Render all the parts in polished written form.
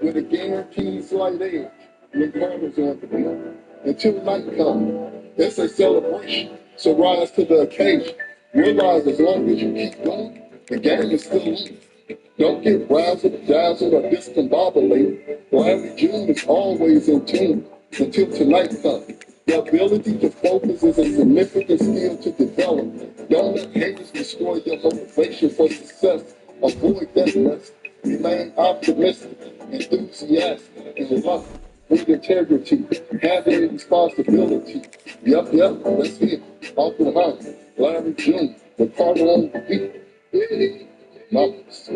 with a guaranteed slight edge when karma's on the bill. Until night comes, it's a celebration, so rise to the occasion. Realize as long as you keep going, the game is still on. Don't get razzled, dazzled, or discombobulated. Larry June is always in tune until tonight comes. The ability to focus is a significant skill to develop. Don't let haters destroy your motivation for success. Avoid that mess. Remain optimistic, enthusiastic, and love with integrity, having responsibility. Yep, that's it. Off the hunt. Larry June, the Carter on the beat. Numbers.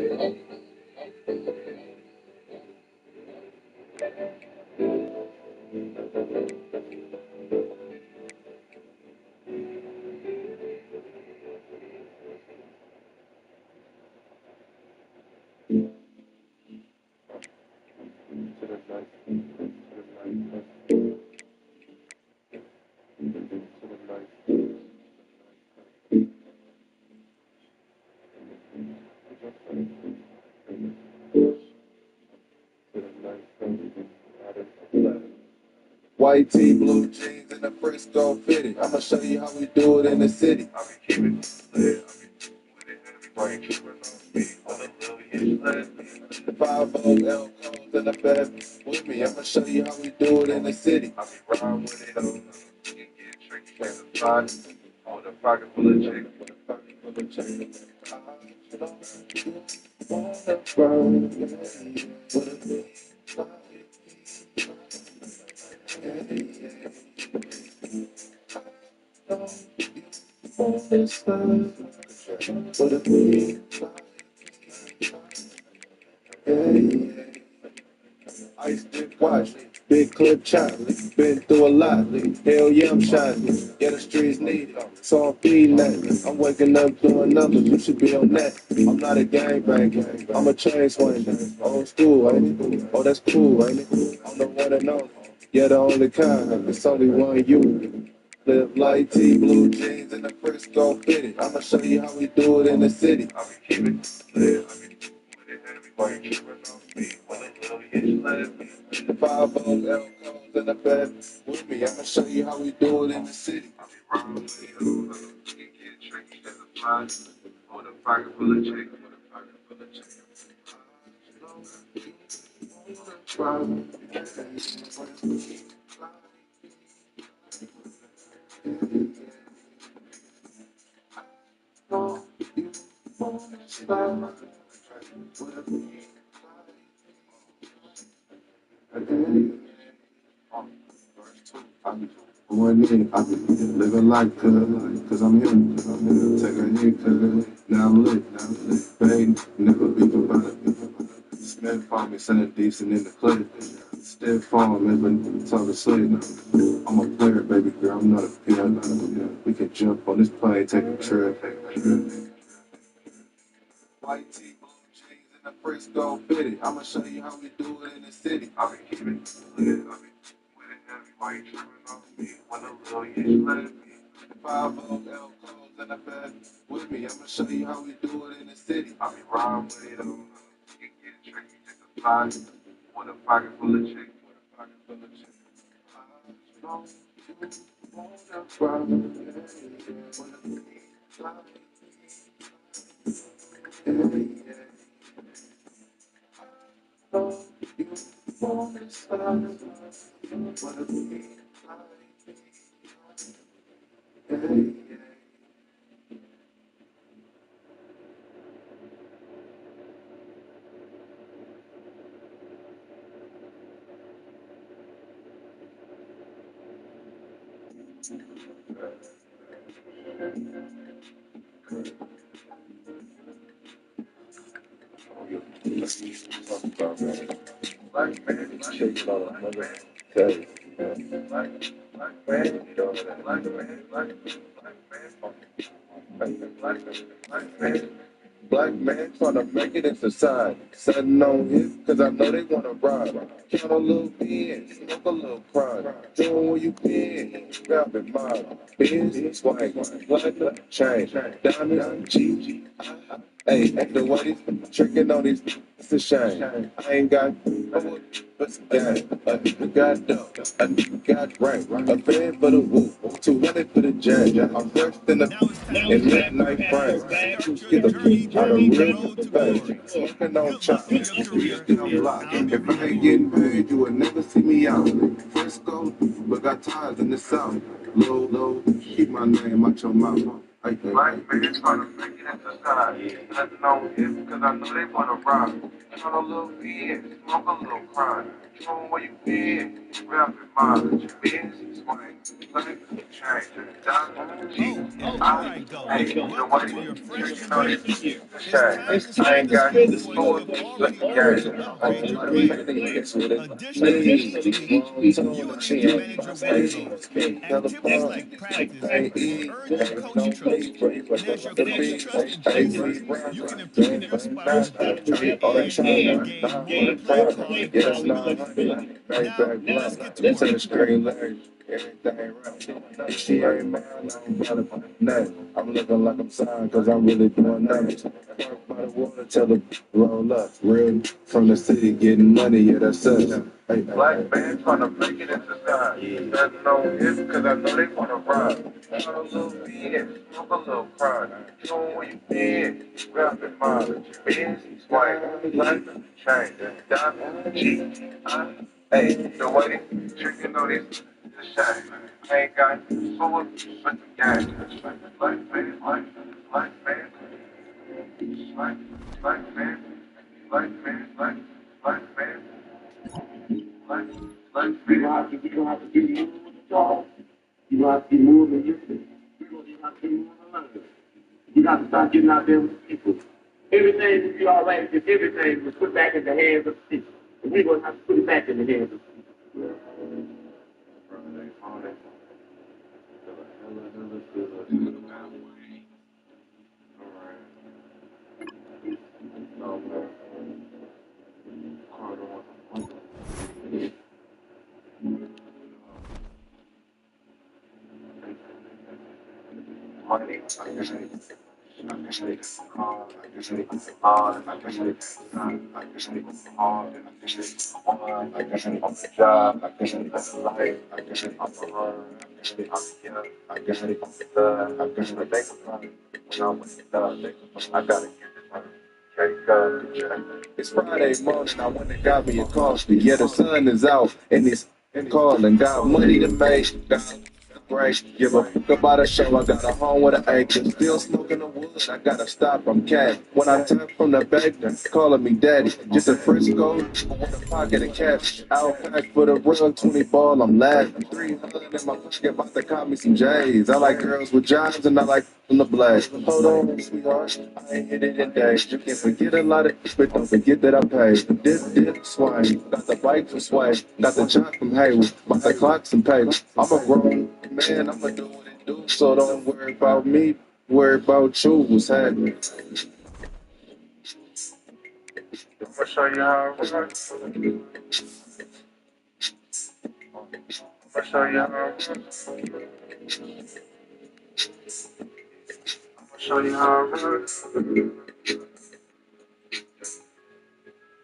White tee, blue jeans, and a Frisco fitted. I'ma show you how we do it in the city. I be keeping it lit. I be with it heavy. Why you keeping on me? On a little hitch, let me. The 5-0 codes and the bed with me. I'ma show you how we do it in the city. I be riding with it on. You get tricky, can't find it. On a pocket full of chicken. With a pocket full of chicken. I don't wanna run with it. Ice dip watch, big clip Charlie, been through a lot. Hell yeah, I'm shining. Yeah, the streets need it, so I'm feeding that. I'm waking up doing numbers, you should be on that. I'm not a gangbanger, I'm a chain swinger. Old school, ain't it? Oh, that's cool, ain't it? I'm the one and only, yeah, the only kind. It's only one you. Live light tee, blue jeans, and the Frisco fitted. I'ma show you how we do it in the city. I be keeping it lit, I be with it heavy. Why you keeping on me? When a little hitch, let me. The 5-0 codes and the bed with me. I'ma show you how we do it in the city. I be riding with it, you get tricky as a fly. With a pocket full of chicken, with a pocket full of chicken. Going in, I be living life cause I'm here, take a hit cause now I'm lit, babe, never beef about it. Smith for me, sound decent in the clip. Still farm, never talk asleep. I'm a player, baby girl, I'm not a piano. We can jump on this plane, take a trip. White tee, blue jeans, and the Frisco fitted. I'ma show you how we do it in the city. I be keeping it lit, I be with it heavy. Why you tripping on me? When a little you let me. 5-0 codes and the bed with me. I'ma show you how we do it in the city. I be riding with it on. You get tricky, just a fly. With a pocket full of chicken. With a pocket full of chicken. I don't wanna run Black man, shake all the mother. Black man, you know that black man, black man. Black man tryna make it in society. Sitting on hip, cause I know they wanna ride. Count a little pen, smoke a little pride. Doing where you been, grab it, mine. Biz, swag, platinum, change, diamonds, G. Hey, the way these tricking on these, it's a shame. I ain't got food, but some game. A nigga got dough, a nigga got rank. A bed for the whoop, 200 for the jam. I'm first in the in midnight frame. Get the out of real fast. Smoking on chocolate, I'm blocked. If I ain't getting paid, you will never see me out. Frisco, but got ties in the south. Low, keep my name out your mouth. Black man trying to make it in society. Nothing on him because I know they want to rob. Trying a little bit, smoke a little crime. Showing where you been, rapping mileage, business, swing, like change, Alright, go. Welcome to your first of the year. It's time to spread the spin for you of quality earnings to upgrade your plan. Additionally, you can manage your workload. Activities like practice will earn your coach trust. And as your coach trust increases, you can improve your spouse strategy and gain more play calling power. Now, let's get to work. Everything right. She ain't mine, I ain't got it. Nothing. I'm looking like I'm signed because I'm really doing nothing. Park by the water, tell her roll up. Real from the city, getting money, yeah, that's us. Hey, black man trying to make it in society. Nothing on him because I know they want to rob. Trying a little bit, smoke a little crime. Showing where you been, rapping mileage. Business, white, life, change, diamond, G. Hey, the way they tricking on this. I ain't got food, but the game. Like man, like man, like man, like man, like man, like man. You don't have to do more with the dog. You don't have to do more than you think. You don't have to do more than others. You got to start getting out there with people. Everything will be all right if everything was put back in the hands of people. And we're going to have to put it back in the hands of people. It's Friday morning, I went and got me a coffee. Yeah, the sun is out and it's calling. Got money to make. Got great. Give a fuck about a show. I got a home with an acre. Still smoking the wood. I gotta stop. I'm cat. When I tap from the back, they're calling me daddy. Just a Frisco with a pocket of cash. Outback for the real 20 ball. I'm laughing. 300 in my pocket. About to call me some J's. I like girls with jobs and I like from the blast. Hold on, sweetheart. I ain't hit it in days. You can forget a lot of but don't forget that I paid. Dip, swing. Got the bike from Sway. Got the chop from Hayward. Got the clocks and paper. I'm a grown man, I'ma do what it do, so don't worry about me, worry about you, what's happening. I'ma show you how it works. I'ma show you how it works. I'ma show you how it works.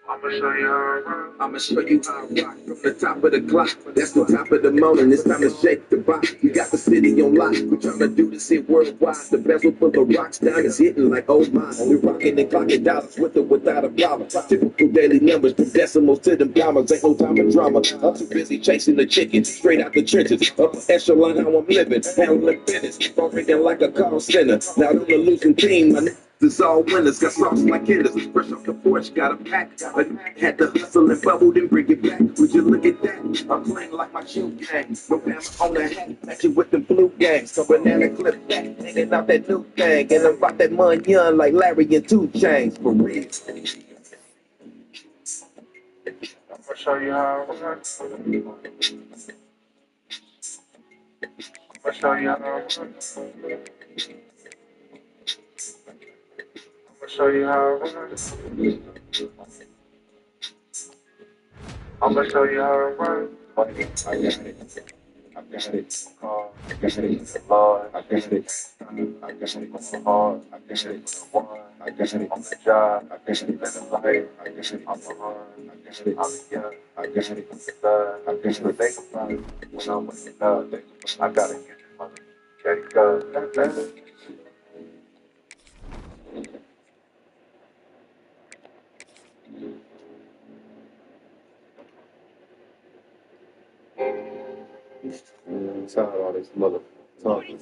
I'ma show you how it works. I'ma show you how I rock from the top of the clock. That's the top of the morning. It's time to shake the box. We got the city on lock. We're trying to do this shit worldwide. The bezel full of rocks down is hitting like oh my. We're rocking and clocking dollars with or without a problem. Typical daily numbers from decimals to them commas. Ain't no time for drama. I'm too busy chasing the chicken straight out the trenches. Upper echelon how I'm living. Handling business. Functioning like a call center. Now on the losing team, my niggas is all winners. Got sauce like hitters. Fresh off the porch, got a pack. Had to hustle and bubble, then bring it back. Would you look at that? I'm playing like my shoe gang. No hammer on the hat, matching with them blue gangs. So banana clip back, hanging out that new thing. And I'm about that money young like Larry and 2 Chainz. For real. I'm gonna show you how it works. I'm gonna show you how it works. I'm gonna show you how it works. I'm gonna show you how it works. I got it. I got it. I got it. Lord, I got it. I guess they going hard. I guess they going one. I guess they on the job. I guess they living life. I guess they on the run. I guess they on the young. I guess they on the thug. I guess they think about it. When I'm waking up, I gotta get the money. Carry God. Tell all this mother talking.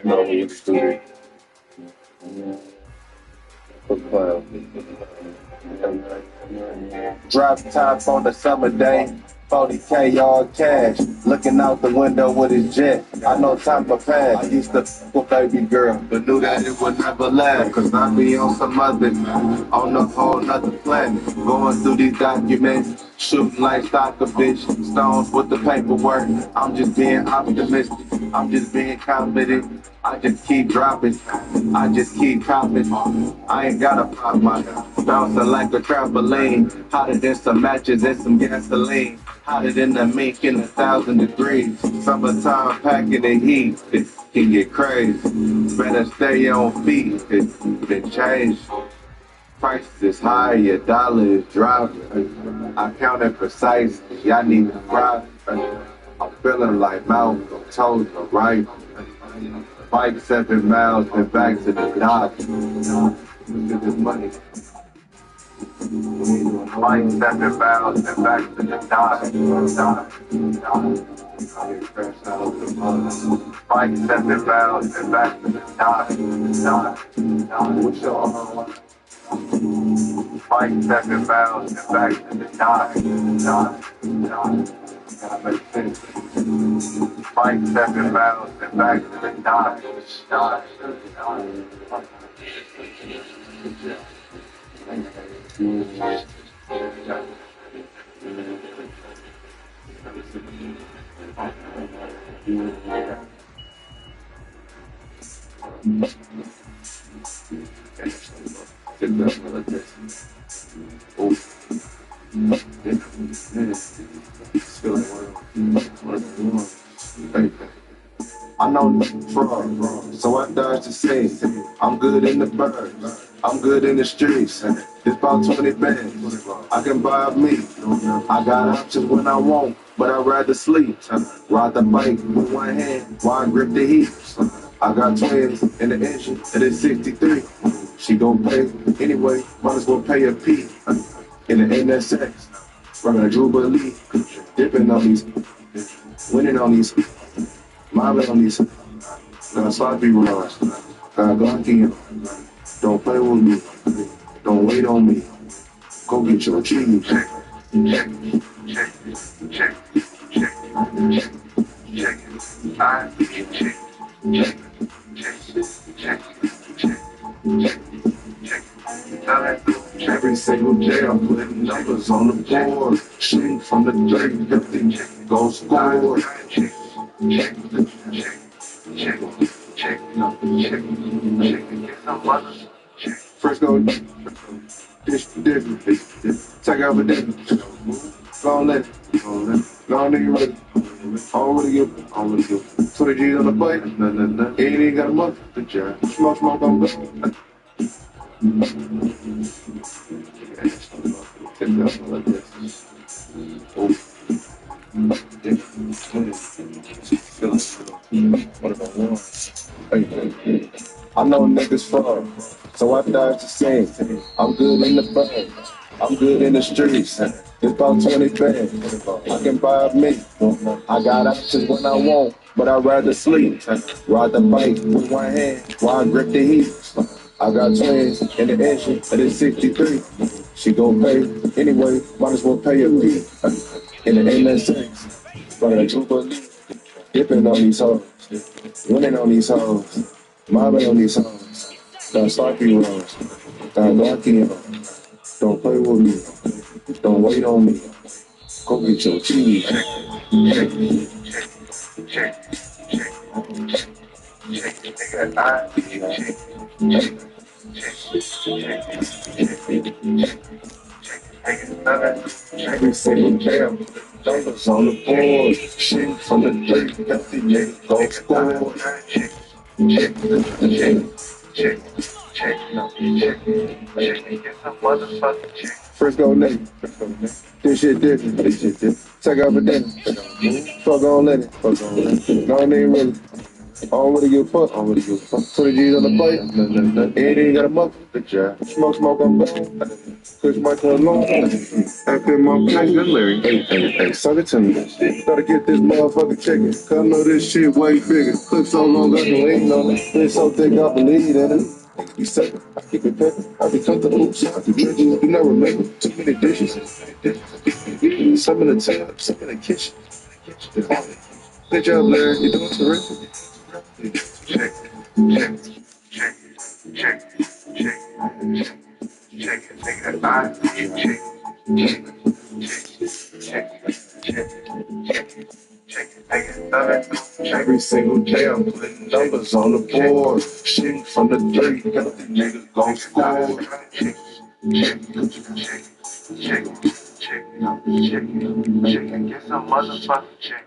No, we stupid. Drop top on the summer day, 40K all cash. Looking out the window with his jet. I know time for pass. I used to with baby girl, but knew that it would never last. Cause I be on some other, on a whole nother planet. Going through these documents, shooting like soccer bitch. Stones with the paperwork. I'm just being optimistic. I'm just being confident. I just keep dropping. I just keep copping. I ain't gotta pop my bouncing like a trampoline. Hotter than some matches and some gasoline. Hotter than the mink in 1,000 degrees. Summertime packing the heat. It can get crazy. Better stay on feet. It's been changed. Prices is high, your dollar is dropping. I counted precisely. Y'all need to cry. I'm feeling like Malcolm told the right. Bike 7 miles and back to the dock. Look at this money. Bike 7 miles and back to the dock. Bike 7 miles and back to the dock. What's your arm? Bike 7 miles and back to the dock. Gotta make sense. Bike 7 miles and back to the dock. I know fraud, so I dodge the scene. I'm good in the birds, I'm good in the streets. It's about 20 bands, I can buy a meat. I got options when I want, but I'd rather sleep. Ride the bike with one hand while I grip the heat. I got twins in the engine, and it's 63. She gon' pay anyway, might as well pay a P. In the NSX, running a Jubilee, dipping on these, winning on these, mobbing on these, got sloppy runs, got Glocky, don't play with me, don't wait on me, go get your cheese. Every single day I'm putting numbers on the board, shooting from the dirt, everything go score. First go dish, take out a dish, go on let it, go on nigga ready. Already give 20 G's on the plate, he ain't even got a month. Smoke on the I know niggas fraud, so I dodge the scene. I'm good in the bag, I'm good in the streets. It's about 20 bands, I can buy a meat. I got options when I want, but I'd rather sleep. Ride the bike with one hand while I grip the heat. I got twins in the engine, and it's 63. She gon' pay anyway, might as well pay a fee. In the NSX, running a Jubilee, dipping on these hoes, winning on these hoes, mobbing on these hoes, got sloppy runs, got Glocky on, don't play with me, don't wait on me, go get your cheese. Every single day numbers on the board. Shit from the dirt, got the niggas gon' score. Check, get some motherfucking check. Frisco nigga, this shit different, Take out for dinner, fuck on let it, no nigga really. I don't really give a fuck. 20 G's on the plate. Ain't even got a motherfucker. Smoke, I'm done. Push my car along. I fit my place. Good Larry. Hey, suck it to me. Gotta get this motherfucking chicken. Cause I know this shit way bigger. Clip so long, I can lean on it. It's so thick, I believe in it. You say, I keep it pepper. I be comfortable, so I can drink. You never remember. Too many dishes. Some in the tub, some in the kitchen. Good job, Larry. You're doing terrific. Check, check, check, check, check, check, take that eye, check, check, check, check, take it, love it. Every single day I'm putting numbers on the board. Shit from the dirt, got the niggas gon' score. Check, check, check, check, check, check, check, and get some motherfucking check.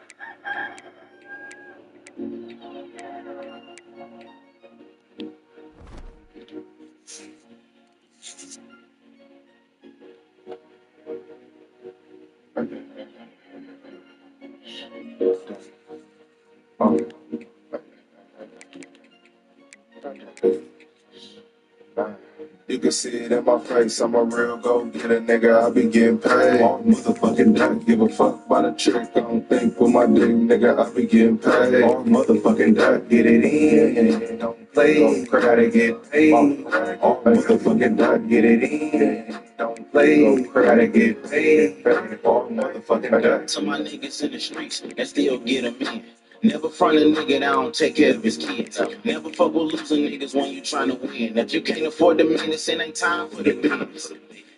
You can see it in my face, I'm a real go-getter nigga, I be getting paid. Motherfucking don't give a fuck about a trick, I don't think with my dick, nigga, I be getting paid. Motherfucking don't get it in, don't play, don't cry to get paid. Motherfucking don't get it in, don't play, don't cry to get paid. Motherfucking don't. To my niggas in the streets and still get them in. Never front a nigga that don't take care of his kids. Never fuck with losing niggas when you tryna win. If you can't afford the minutes, it ain't time for the business.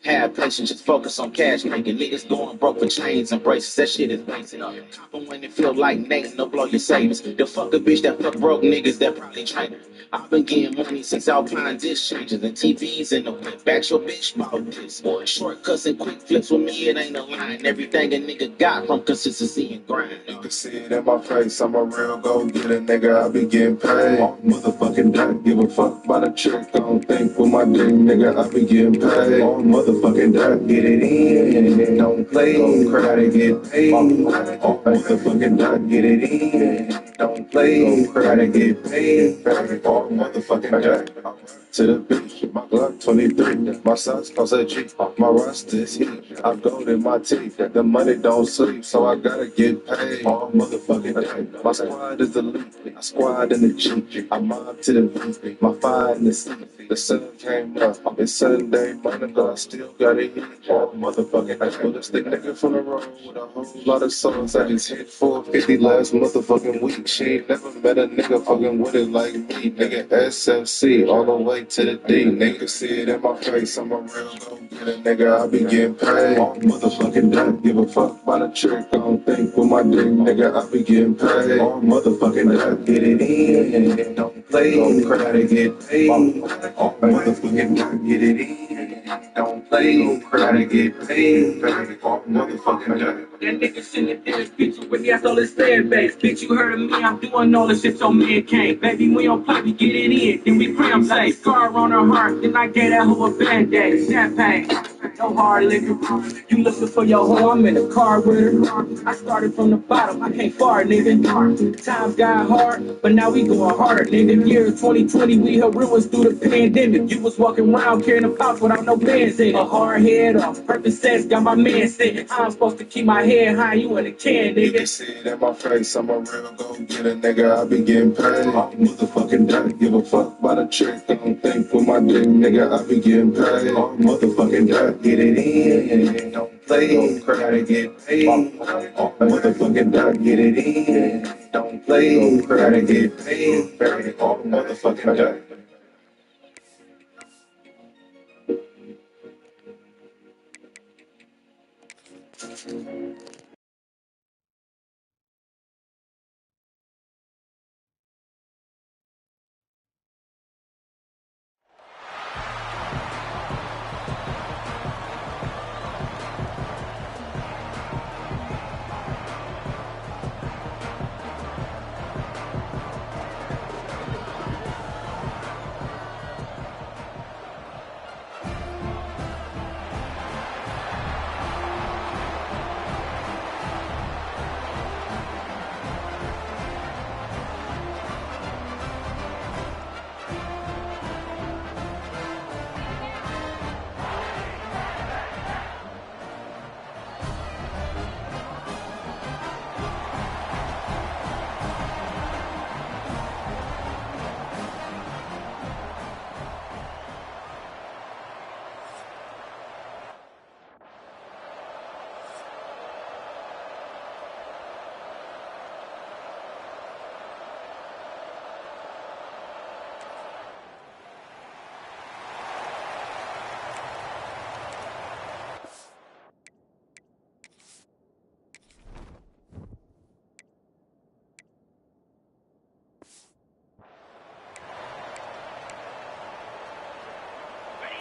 Have patience, just focus on cash making. Niggas going broke for chains and braces, that shit is basic. Copping when it feel like Nate, no blow your savings. The fuck a bitch that fuck broke niggas that probably train her. I've been getting money since Alpine dish changes and TVs in the whip. Back your bitch about this. Shortcuts and quick flips with me, it ain't a line. Everything a nigga got from consistency and grind. You can see it in my face, I'm a real go-getter nigga, I be getting paid. Motherfucking don't give a fuck about a trick, I don't think with my dick, nigga, I be getting paid. Motherfucking don't get it in, don't play, don't cry to get paid. Motherfucking don't get it in, don't play, don't cry to get paid. Motherfucking don't. To the beach, my Glock 23, my socks cost a G, my rust is heat, I'm gold in my teeth, the money don't sleep, so I gotta get paid all motherfucking day. My squad is elite, I squad in the Jeep, I mob to the beat, my fire in the seat, the sun came up, it's Sunday morning, but I still gotta eat all motherfucking day. Well, this the nigga from the road with a whole lot of songs, I just hit 450 last motherfucking week, she ain't never met a nigga fucking with it like me, nigga SMC, all the way to the D, nigga, see it in my face, I'm a real go-getter, nigga, I be getting paid. Motherfucking don't give a fuck about a trick, I don't think with my dick, nigga, I be getting paid. Motherfucking don't get it in, don't play, don't cry to get paid. Motherfucking don't get it in, don't play, don't cry to get paid. Motherfucking don't. That nigga sitting there, bitch, with that's all his fan base. Bitch, you heard of me, I'm doing all this shit so man can't. Baby, we don't play, we get it in, then we pray I'm safe. Scar on her heart, then I gave that hoe a band-aid. Champagne, no hard liquor. You looking for your hoe, I'm in the car with her. I started from the bottom, I can't far, nigga. Times got hard, but now we going harder, nigga. Year 2020, we held ruins through the pandemic. You was walking around carrying a pouch without no bands in it. A hard head off, purpose sex, got my man sitting. I'm supposed to keep my head high, you in a can, nigga. You can see it in my face, I'm a real go-getter nigga, I be getting paid. Motherfucking don't give a fuck about a trick, I don't think with my dick, nigga, I be getting paid. Motherfucking don't get it in, don't play, don't cry to get paid. Motherfucking don't get it in, don't play, don't cry to get paid. Motherfucking don't.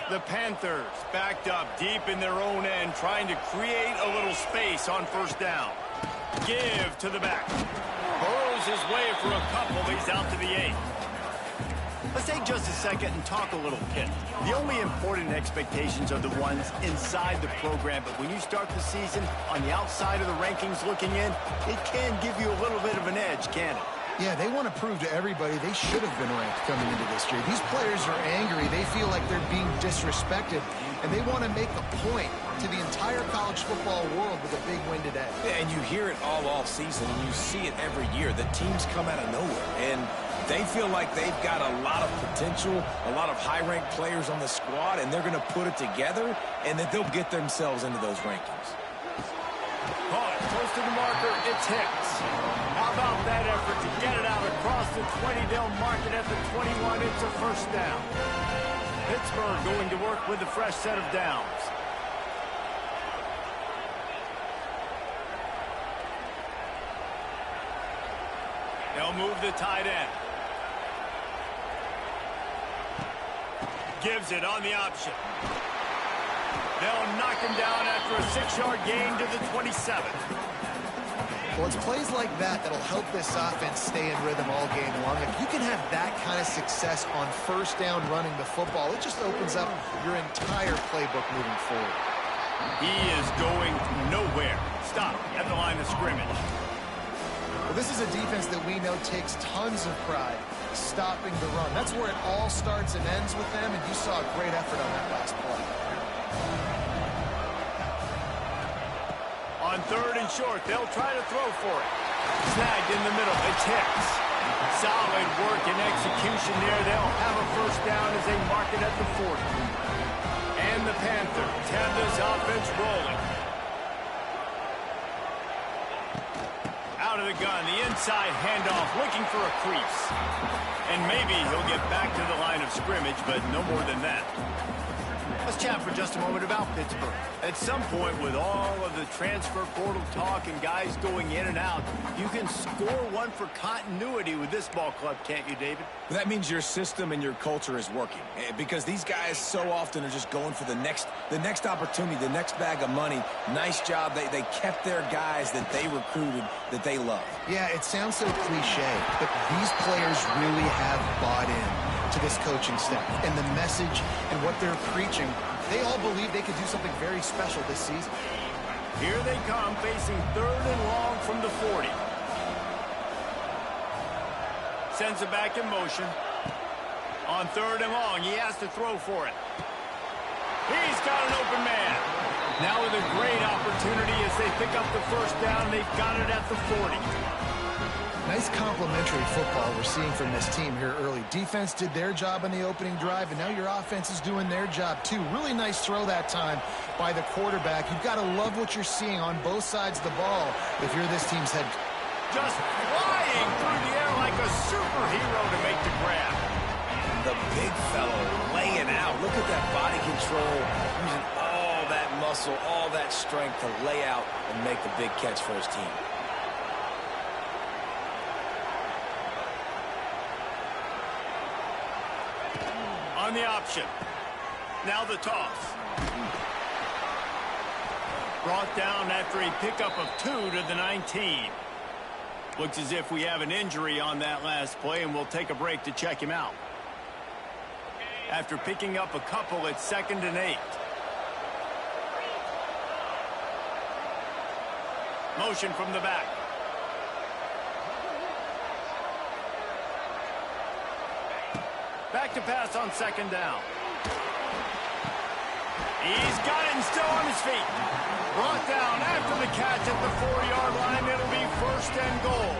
The Panthers backed up deep in their own end, trying to create a little space on first down. Give to the back. Burrows his way for a couple. He's out to the 8. Let's take just a second and talk a little pit. The only important expectations are the ones inside the program, but when you start the season on the outside of the rankings looking in, it can give you a little bit of an edge, can it? Yeah, they want to prove to everybody they should have been ranked coming into this year. These players are angry. They feel like they're being disrespected, and they want to make a point to the entire college football world with a big win today. Yeah, and you hear it all season, and you see it every year. The teams come out of nowhere, and they feel like they've got a lot of potential, a lot of high-ranked players on the squad, and they're going to put it together, and that they'll get themselves into those rankings. Caught close to the marker, it's Hicks. How about that effort to get it out across the 20? They'll mark it at the 21. It's a first down. Pittsburgh going to work with a fresh set of downs. They'll move the tight end. Gives it on the option. They'll knock him down after a 6-yard gain to the 27. Well, it's plays like that that'll help this offense stay in rhythm all game long. If you can have that kind of success on first down running the football, it just opens up your entire playbook moving forward. He is going nowhere. Stop at the line of scrimmage. Well, this is a defense that we know takes tons of pride stopping the run. That's where it all starts and ends with them, and you saw a great effort on that last play. On 3rd and short, they'll try to throw for it. Snagged in the middle, it's Hicks. Solid work and execution there. They'll have a first down as they mark it at the 40. And the Panthers have this offense rolling. Out of the gun, the inside handoff, looking for a crease. And maybe he'll get back to the line of scrimmage, but no more than that. Let's chat for just a moment about Pittsburgh. At some point, with all of the transfer portal talk and guys going in and out, you can score one for continuity with this ball club, can't you, David? That means your system and your culture is working, because these guys so often are just going for the next opportunity, the next bag of money. Nice job. They kept their guys that they recruited, that they love. Yeah, it sounds so cliche, but these players really have bought in to this coaching staff and the message and what they're preaching. They all believe they could do something very special this season. Here they come, facing 3rd and long from the 40. Sends it back in motion. On 3rd and long, he has to throw for it. He's got an open man. Now with a great opportunity as they pick up the first down, they've got it at the 40. Nice complementary football we're seeing from this team here early. Defense did their job on the opening drive, and now your offense is doing their job too. Really nice throw that time by the quarterback. You've got to love what you're seeing on both sides of the ball if you're this team's head. Just flying through the air like a superhero to make the grab. The big fellow laying out. Look at that body control, using all that muscle, all that strength to lay out and make the big catch for his team. On the option. Now the toss. Brought down after a pickup of 2 to the 19. Looks as if we have an injury on that last play, and we'll take a break to check him out. After picking up a couple, it's 2nd and 8. Motion from the back. Back to pass on 2nd down. He's got him still on his feet. Brought down after the catch at the 4-yard line. It'll be 1st and goal.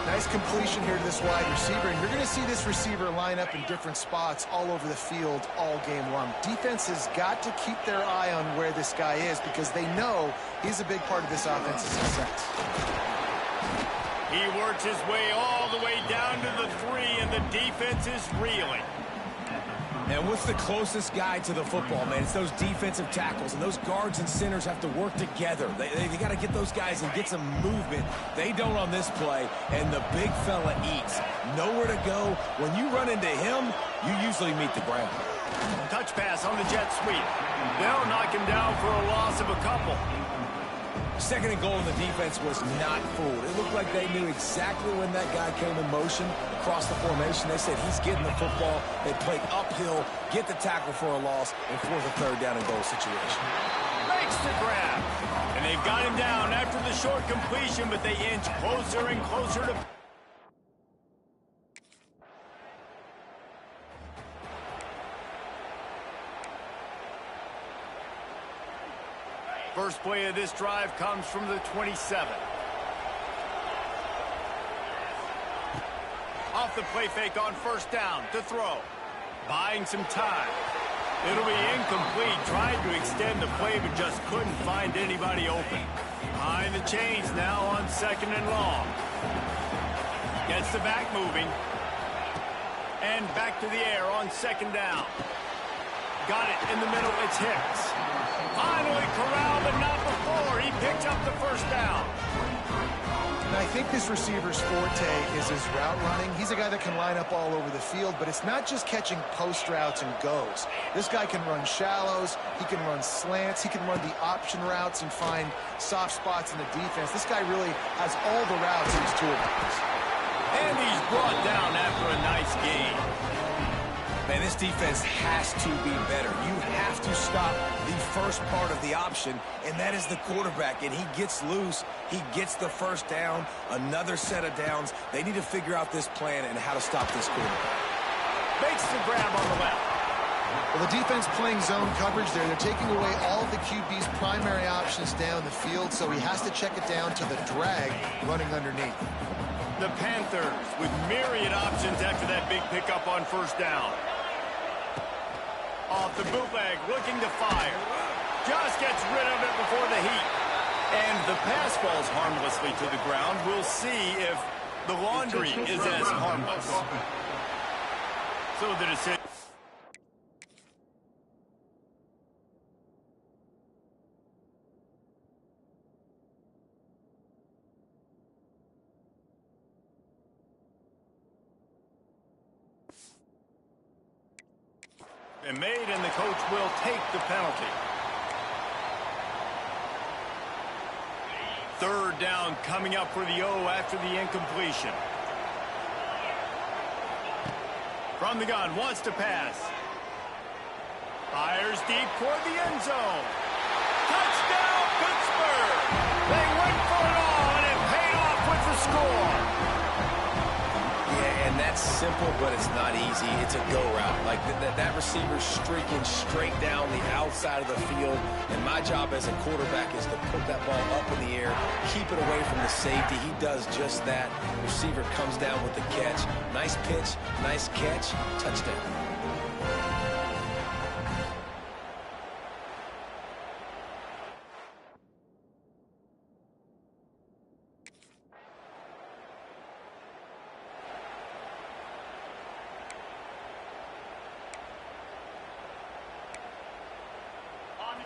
Nice completion here to this wide receiver, and you're going to see this receiver line up in different spots all over the field all game long. Defense has got to keep their eye on where this guy is because they know he's a big part of this offense's success. He works his way all the way down to the 3, and the defense is reeling. And what's the closest guy to the football, man? It's those defensive tackles, and those guards and centers have to work together. They got to get those guys and get some movement. They don't on this play, and the big fella eats. Nowhere to go. When you run into him, you usually meet the ground. Touch pass on the jet sweep. They'll knock him down for a loss of a couple. Second and goal, and the defense was not fooled. It looked like they knew exactly when that guy came in motion across the formation. They said he's getting the football. They played uphill, get the tackle for a loss, and force a third down and goal situation. Makes the grab. And they've got him down after the short completion, but they inch closer and closer to... First play of this drive comes from the 27. Off the play fake on first down to throw. Buying some time. It'll be incomplete. Tried to extend the play, but just couldn't find anybody open. Behind the chains now on second and long. Gets the back moving. And back to the air on second down. Got it in the middle. It's Hicks. Finally corralled, but not before. He picked up the first down. And I think this receiver's forte is his route running. He's a guy that can line up all over the field, but it's not just catching post routes and goes. This guy can run shallows, he can run slants, he can run the option routes and find soft spots in the defense. This guy really has all the routes in his toolbox. And he's brought down after a nice game. Man, this defense has to be better. You have to stop the first part of the option, and that is the quarterback. And he gets loose. He gets the first down, another set of downs. They need to figure out this plan and how to stop this quarterback. Makes the grab on the left. Well, the defense playing zone coverage there. They're taking away all of the QB's primary options down the field, so he has to check it down to the drag running underneath. The Panthers with myriad options after that big pickup on first down. Off the bootleg, looking to fire. Just gets rid of it before the heat. And the pass falls harmlessly to the ground. We'll see if the laundry is as harmless. So the decision. And made, and the coach will take the penalty. Third down coming up for the O after the incompletion. From the gun, wants to pass. Fires deep toward the end zone. Touchdown, Pittsburgh! They went for it all, and it paid off with the score. Yeah, and that's simple, but it's not easy. It's a go route. Like that receiver's streaking straight down the outside of the field, and my job as a quarterback is to put that ball up in the air, keep it away from the safety. He does just that. Receiver comes down with the catch. Nice pitch, nice catch, touchdown.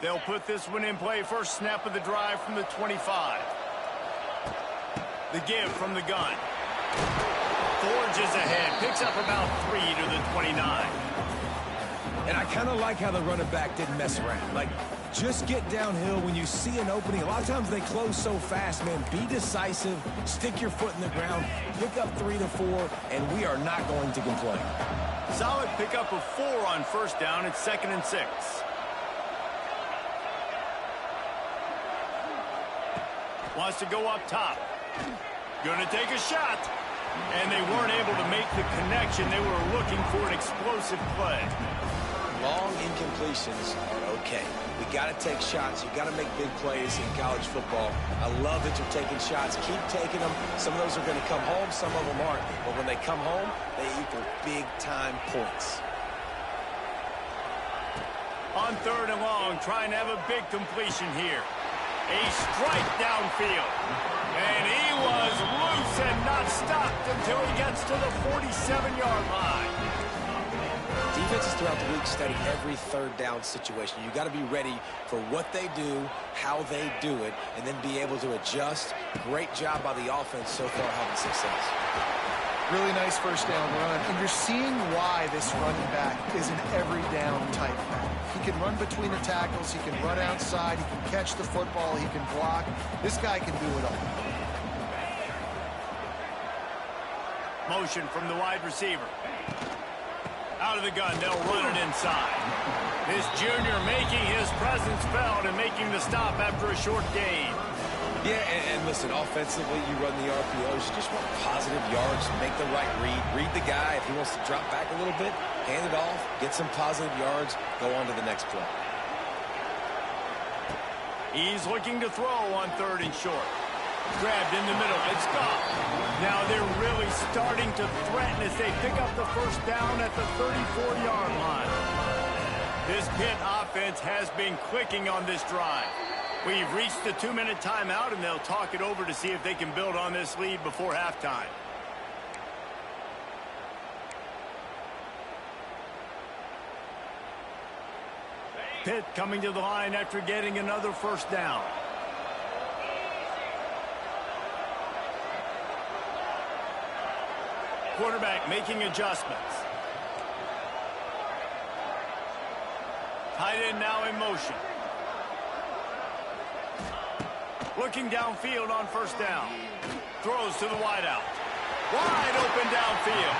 They'll put this one in play. First snap of the drive from the 25. The give from the gun. Forges ahead. Picks up about 3 to the 29. And I kind of like how the running back didn't mess around. Like, just get downhill when you see an opening. A lot of times they close so fast, man. Be decisive. Stick your foot in the ground. Pick up 3 to 4, and we are not going to complain. Solid pickup of 4 on first down. It's 2nd and 6. Wants to go up top. Gonna take a shot. And they weren't able to make the connection. They were looking for an explosive play. Long incompletions are okay. We got to take shots. You got to make big plays in college football. I love that you're taking shots. Keep taking them. Some of those are going to come home. Some of them aren't. But when they come home, they equal big-time points. On 3rd and long, trying to have a big completion here. A strike downfield. And he was loose and not stopped until he gets to the 47-yard line. Defenses throughout the week study every third down situation. You got to be ready for what they do, how they do it, and then be able to adjust. Great job by the offense so far having success. Really nice first down run, and you're seeing why this running back is an every down type back. He can run between the tackles, he can run outside, he can catch the football, he can block. This guy can do it all. Motion from the wide receiver. Out of the gun, they'll run it inside. This junior making his presence felt and making the stop after a short gain. Yeah, and listen, offensively, you run the RPOs. You just want positive yards, make the right read. Read the guy. If he wants to drop back a little bit, hand it off, get some positive yards, go on to the next play. He's looking to throw on 3rd and short. Grabbed in the middle. It's gone. Now they're really starting to threaten as they pick up the first down at the 34-yard line. This Pitt offense has been clicking on this drive. We've reached the 2-minute timeout, and they'll talk it over to see if they can build on this lead before halftime. Pitt coming to the line after getting another first down. Quarterback making adjustments. Tight end now in motion. Looking downfield on first down. Throws to the wideout. Wide open downfield.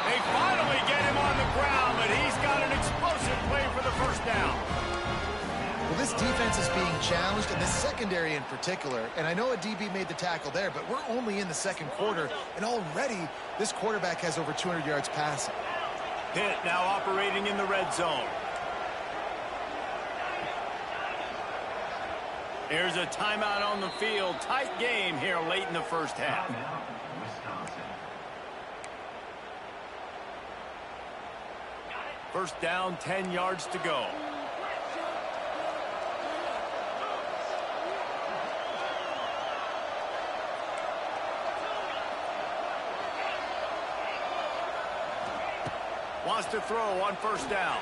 They finally get him on the ground, but he's got an explosive play for the first down. Well, this defense is being challenged, and this secondary in particular. And I know a DB made the tackle there, but we're only in the second quarter, and already this quarterback has over 200 yards passing. Pitt now operating in the red zone. There's a timeout on the field. Tight game here late in the first half. First down, 10 yards to go. Wants to throw on first down.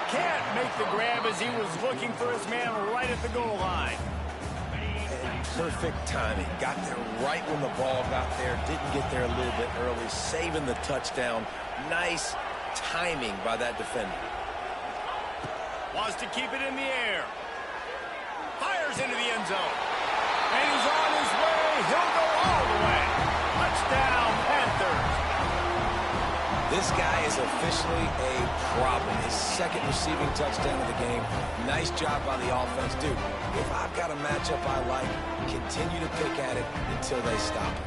Can't make the grab as he was looking for his man right at the goal line. And perfect timing. Got there right when the ball got there. Didn't get there a little bit early. Saving the touchdown. Nice timing by that defender. Wants to keep it in the air. Fires into the end zone. And he's on his way. He'll go all the way. Touchdown, Panthers. This guy is officially a problem. His second receiving touchdown of the game. Nice job by the offense. Dude, if I've got a matchup I like, continue to pick at it until they stop it.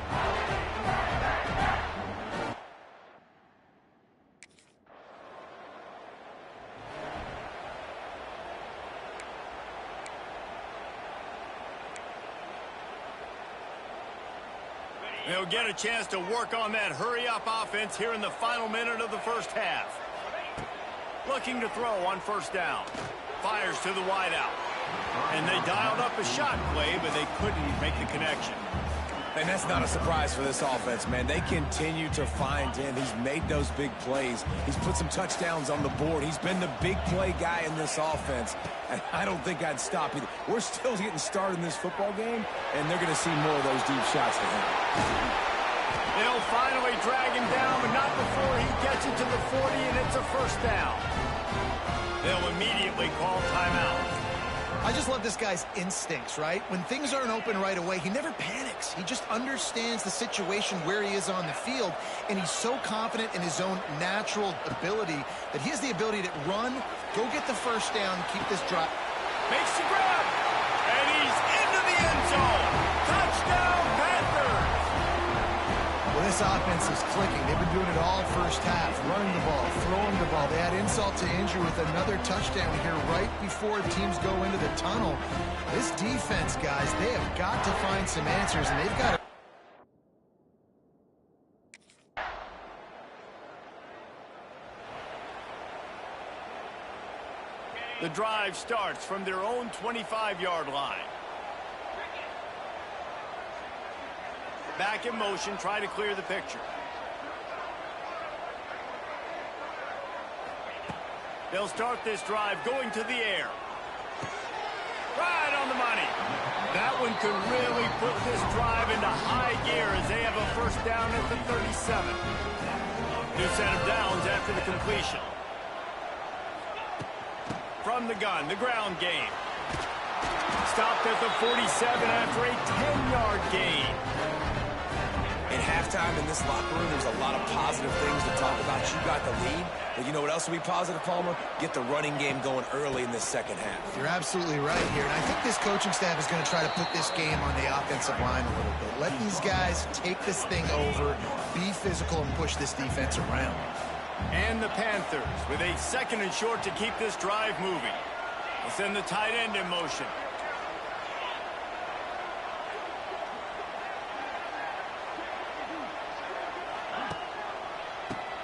They'll get a chance to work on that hurry-up offense here in the final minute of the first half. Looking to throw on first down. Fires to the wideout. And they dialed up a shot play, but they couldn't make the connection. And that's not a surprise for this offense, man. They continue to find him. He's made those big plays. He's put some touchdowns on the board. He's been the big play guy in this offense. And I don't think I'd stop either. We're still getting started in this football game, and they're going to see more of those deep shots to him. They'll finally drag him down, but not before he gets it to the 40, and it's a first down. They'll immediately call timeout. I just love this guy's instincts, right? When things aren't open right away, he never panics. He just understands the situation where he is on the field, and he's so confident in his own natural ability that he has the ability to run, go get the first down, keep this drive. Makes the grab, and he's into the end zone. Touchdown, Panthers! Well, this offense is clicking. They've been doing it all first half, running the ball, throwing the ball. They had insult to injury with another touchdown here right before teams go into the tunnel. This defense, guys, they have got to find some answers, and they've got to... The drive starts from their own 25-yard line. Back in motion, try to clear the picture. They'll start this drive going to the air. Right on the money. That one could really put this drive into high gear as they have a first down at the 37. New set of downs after the completion. From the gun, the ground game. Stopped at the 47 after a 10-yard gain. In halftime in this locker room, there's a lot of positive things to talk about. You got the lead, but you know what else will be positive, Palmer? Get the running game going early in this second half. You're absolutely right here, and I think this coaching staff is going to try to put this game on the offensive line a little bit. Let these guys take this thing over, be physical, and push this defense around. And the Panthers with a second and short to keep this drive moving. They'll send the tight end in motion.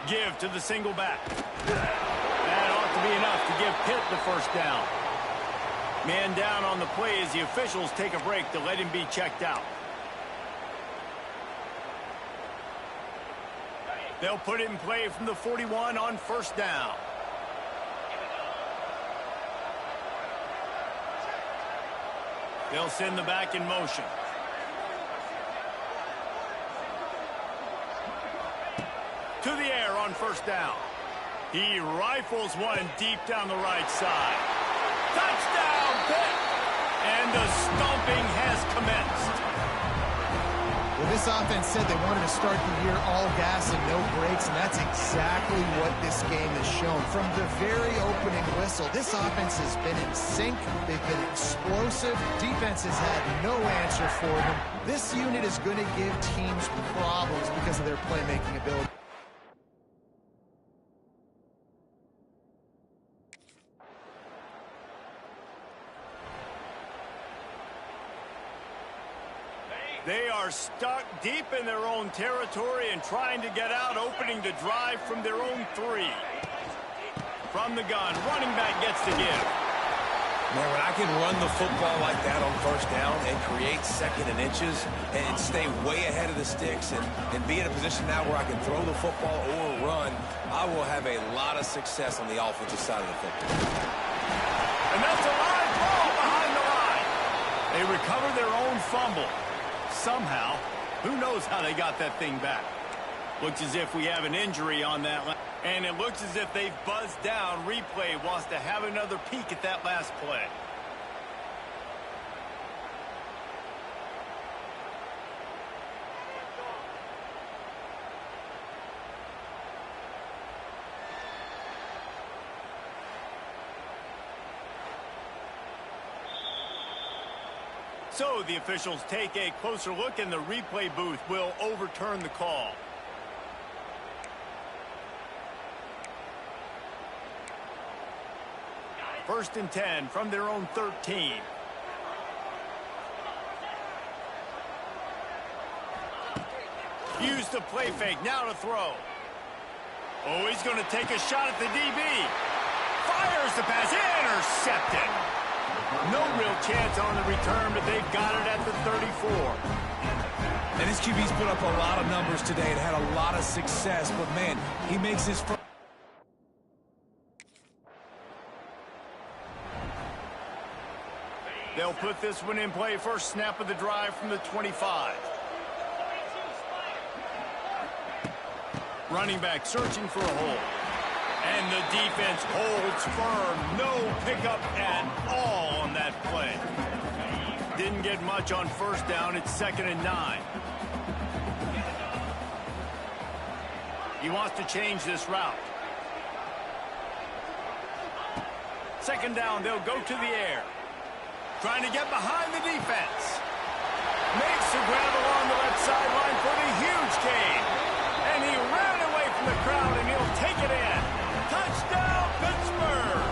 Give to the single back. That ought to be enough to give Pitt the first down. Man down on the play as the officials take a break to let him be checked out. They'll put it in play from the 41 on first down. They'll send the back in motion. To the air on first down. He rifles one deep down the right side. Touchdown, Pitt! And the stomping has commenced. Well, this offense said they wanted to start the year all gas and no brakes, and that's exactly what this game has shown. From the very opening whistle, this offense has been in sync. They've been explosive. Defense has had no answer for them. This unit is going to give teams problems because of their playmaking ability. They are stuck deep in their own territory and trying to get out, opening the drive from their own 3. From the gun, running back gets the give. Man, when I can run the football like that on first down and create second and inches and stay way ahead of the sticks and be in a position now where I can throw the football or run, I will have a lot of success on the offensive side of the football. And that's a live ball behind the line. They recover their own fumble. Somehow, who knows how they got that thing back. Looks as if we have an injury on that line. And it looks as if they've buzzed down. Replay wants to have another peek at that last play. So the officials take a closer look and the replay booth will overturn the call. First and 10 from their own 13. Use the play fake, now to throw. Oh, he's going to take a shot at the DB. Fires the pass, intercepted. No real chance on the return, but they've got it at the 34. And his QB's put up a lot of numbers today and had a lot of success, but man, he makes his first. They'll put this one in play. First snap of the drive from the 25. Running back searching for a hole. And the defense holds firm. No pickup at all on that play. Didn't get much on first down. It's 2nd and 9. He wants to change this route. 2nd down, they'll go to the air. Trying to get behind the defense. Makes the grab along the left sideline for the huge gain. And he ran away from the crowd, and he'll take it in. Touchdown, Pittsburgh!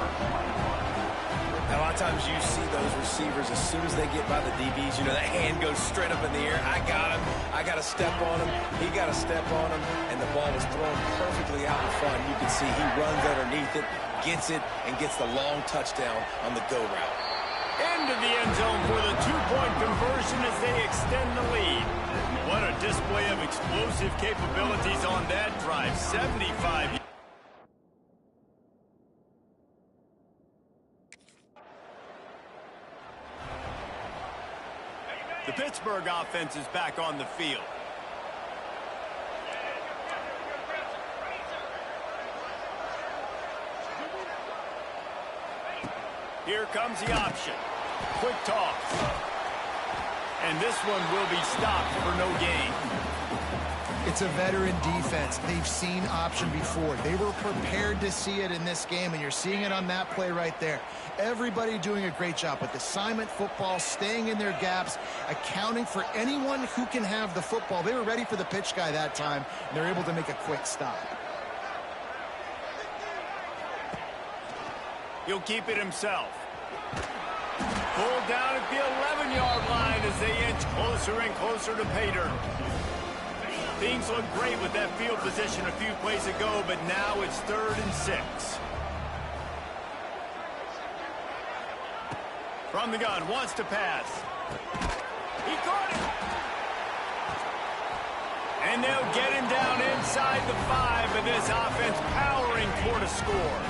A lot of times you see those receivers, as soon as they get by the DBs, you know, that hand goes straight up in the air. I got him. I got to step on him. He got to step on him. And the ball was thrown perfectly out in front. You can see he runs underneath it, gets it, and gets the long touchdown on the go route. Into the end zone for the two-point conversion as they extend the lead. What a display of explosive capabilities on that drive. 75. The Pittsburgh offense is back on the field. Here comes the option. Quick toss. And this one will be stopped for no gain. It's a veteran defense. They've seen option before. They were prepared to see it in this game, and you're seeing it on that play right there. Everybody doing a great job with assignment football, staying in their gaps, accounting for anyone who can have the football. They were ready for the pitch guy that time, and they're able to make a quick stop. He'll keep it himself. Pulled down at the 11-yard line as they inch closer and closer to pay dirt. Things look great with that field position a few plays ago, but now it's 3rd and 6. From the gun, wants to pass. He caught it! And they'll get him down inside the 5, but this offense powering toward a score.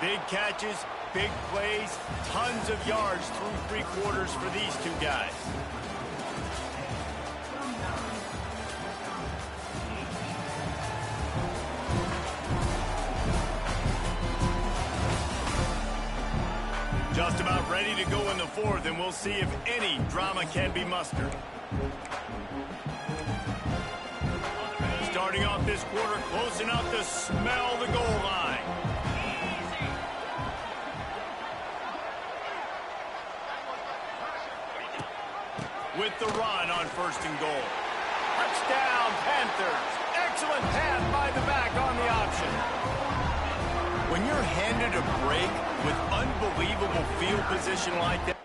Big catches, big plays, tons of yards through 3 quarters for these two guys. Just about ready to go in the 4th, and we'll see if any drama can be mustered. Starting off this quarter close enough to smell the goal line. With the run on 1st and goal. Touchdown, Panthers. Excellent pass by the back on the option. When you're handed a break with unbelievable field position like that,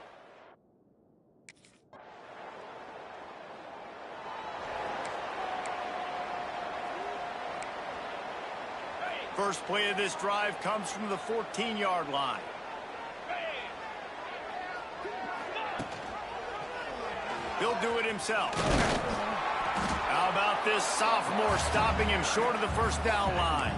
first play of this drive comes from the 14-yard line. He'll do it himself. How about this sophomore stopping him short of the 1st down line?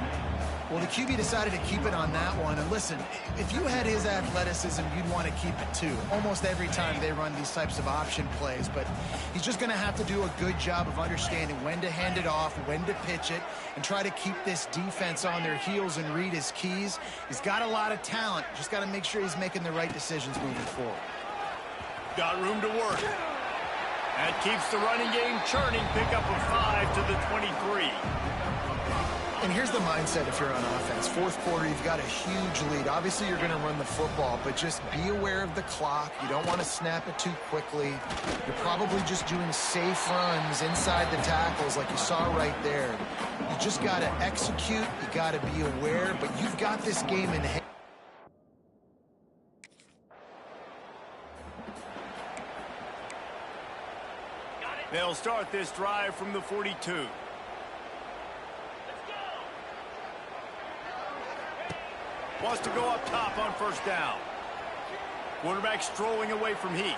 Well, the QB decided to keep it on that one. And listen, if you had his athleticism, you'd want to keep it too. Almost every time they run these types of option plays. But he's just going to have to do a good job of understanding when to hand it off, when to pitch it, and try to keep this defense on their heels and read his keys. He's got a lot of talent. Just got to make sure he's making the right decisions moving forward. Got room to work. That keeps the running game churning. Pickup of 5 to the 23. And here's the mindset if you're on offense. 4th quarter, you've got a huge lead. Obviously, you're going to run the football, but just be aware of the clock. You don't want to snap it too quickly. You're probably just doing safe runs inside the tackles like you saw right there. You just got to execute. You got to be aware, but you've got this game in hand. They'll start this drive from the 42. Wants to go up top on 1st down. Quarterback strolling away from Heath.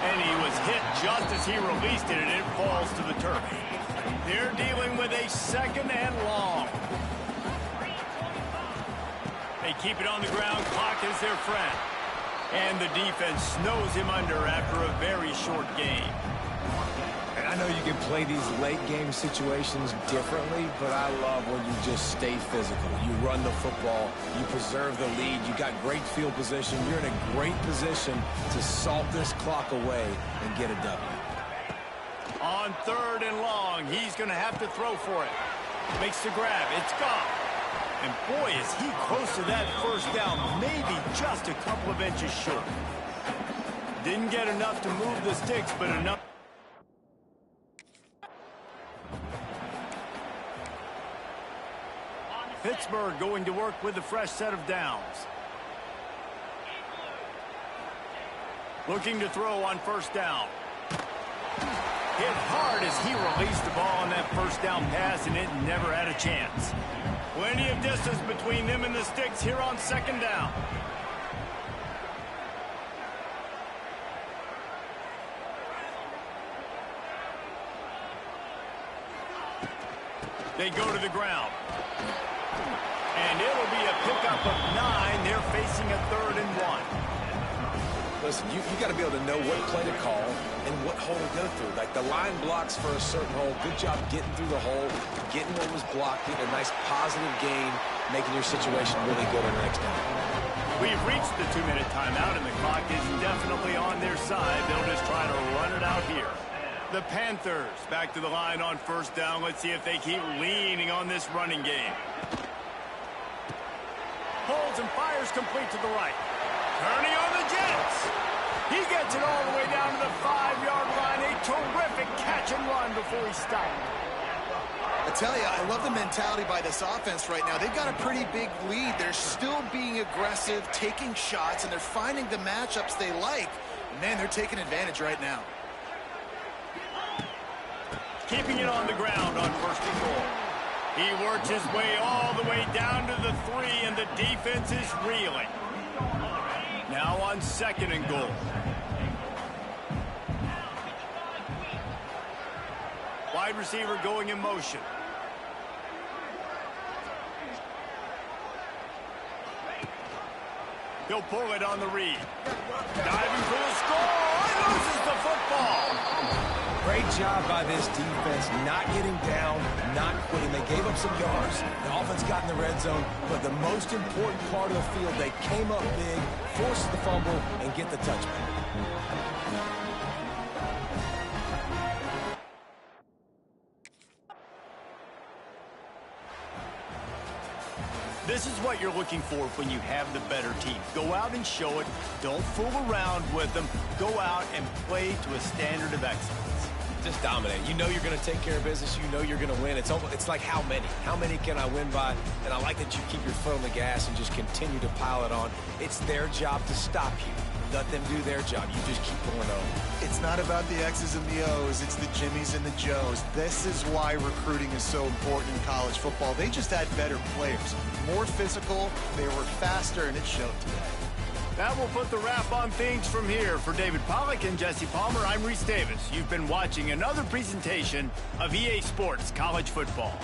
And he was hit just as he released it, and it falls to the turf. They're dealing with a 2nd and long. They keep it on the ground. Clock is their friend. And the defense snows him under after a very short game. And I know you can play these late game situations differently, but I love when you just stay physical. You run the football, you preserve the lead, you got great field position, you're in a great position to salt this clock away and get a W. On 3rd and long, he's going to have to throw for it. Makes the grab, it's gone. And boy, is he close to that 1st down, maybe just a couple of inches short. Didn't get enough to move the sticks, but enough. Pittsburgh going to work with a fresh set of downs. Looking to throw on 1st down. Hit hard as he released the ball on that 1st down pass, and it never had a chance. Plenty of distance between them and the sticks here on 2nd down. They go to the ground. And it'll be a pickup of 9. They're facing a 3rd and 1. Listen, you got to be able to know what play to call and what hole to go through. Like the line blocks for a certain hole. Good job getting through the hole, getting what was blocked, getting a nice positive gain, making your situation really good on the next down. We've reached the 2-minute timeout, and the clock is definitely on their side. They'll just try to run it out here. The Panthers back to the line on first down. Let's see if they keep leaning on this running game. Holds and fires complete to the right. Turning on the Jets. He gets it all the way down to the 5-yard line. A terrific catch and run before he stopped. I tell you, I love the mentality by this offense right now. They've got a pretty big lead. They're still being aggressive, taking shots, and they're finding the matchups they like. Man, they're taking advantage right now. Keeping it on the ground on first and goal. He works his way all the way down to the 3, and the defense is reeling. Now on second and goal. Wide receiver going in motion. He'll pull it on the read. Diving for the score. He loses the football. Great job by this defense, not getting down, not quitting. They gave up some yards. The offense got in the red zone, but the most important part of the field, they came up big, forced the fumble, and get the touchback. This is what you're looking for when you have the better team. Go out and show it. Don't fool around with them. Go out and play to a standard of excellence. Just dominate. You know you're going to take care of business. You know you're going to win. It's like how many? How many can I win by? And I like that you keep your foot on the gas and just continue to pile it on. It's their job to stop you. Let them do their job. You just keep going on. It's not about the X's and the O's. It's the Jimmies and the Joes. This is why recruiting is so important in college football. They just had better players. More physical, they were faster, and it showed today. That will put the wrap on things from here. For David Pollack and Jesse Palmer, I'm Reese Davis. You've been watching another presentation of EA Sports College Football.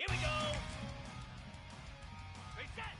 Here we go. Reset.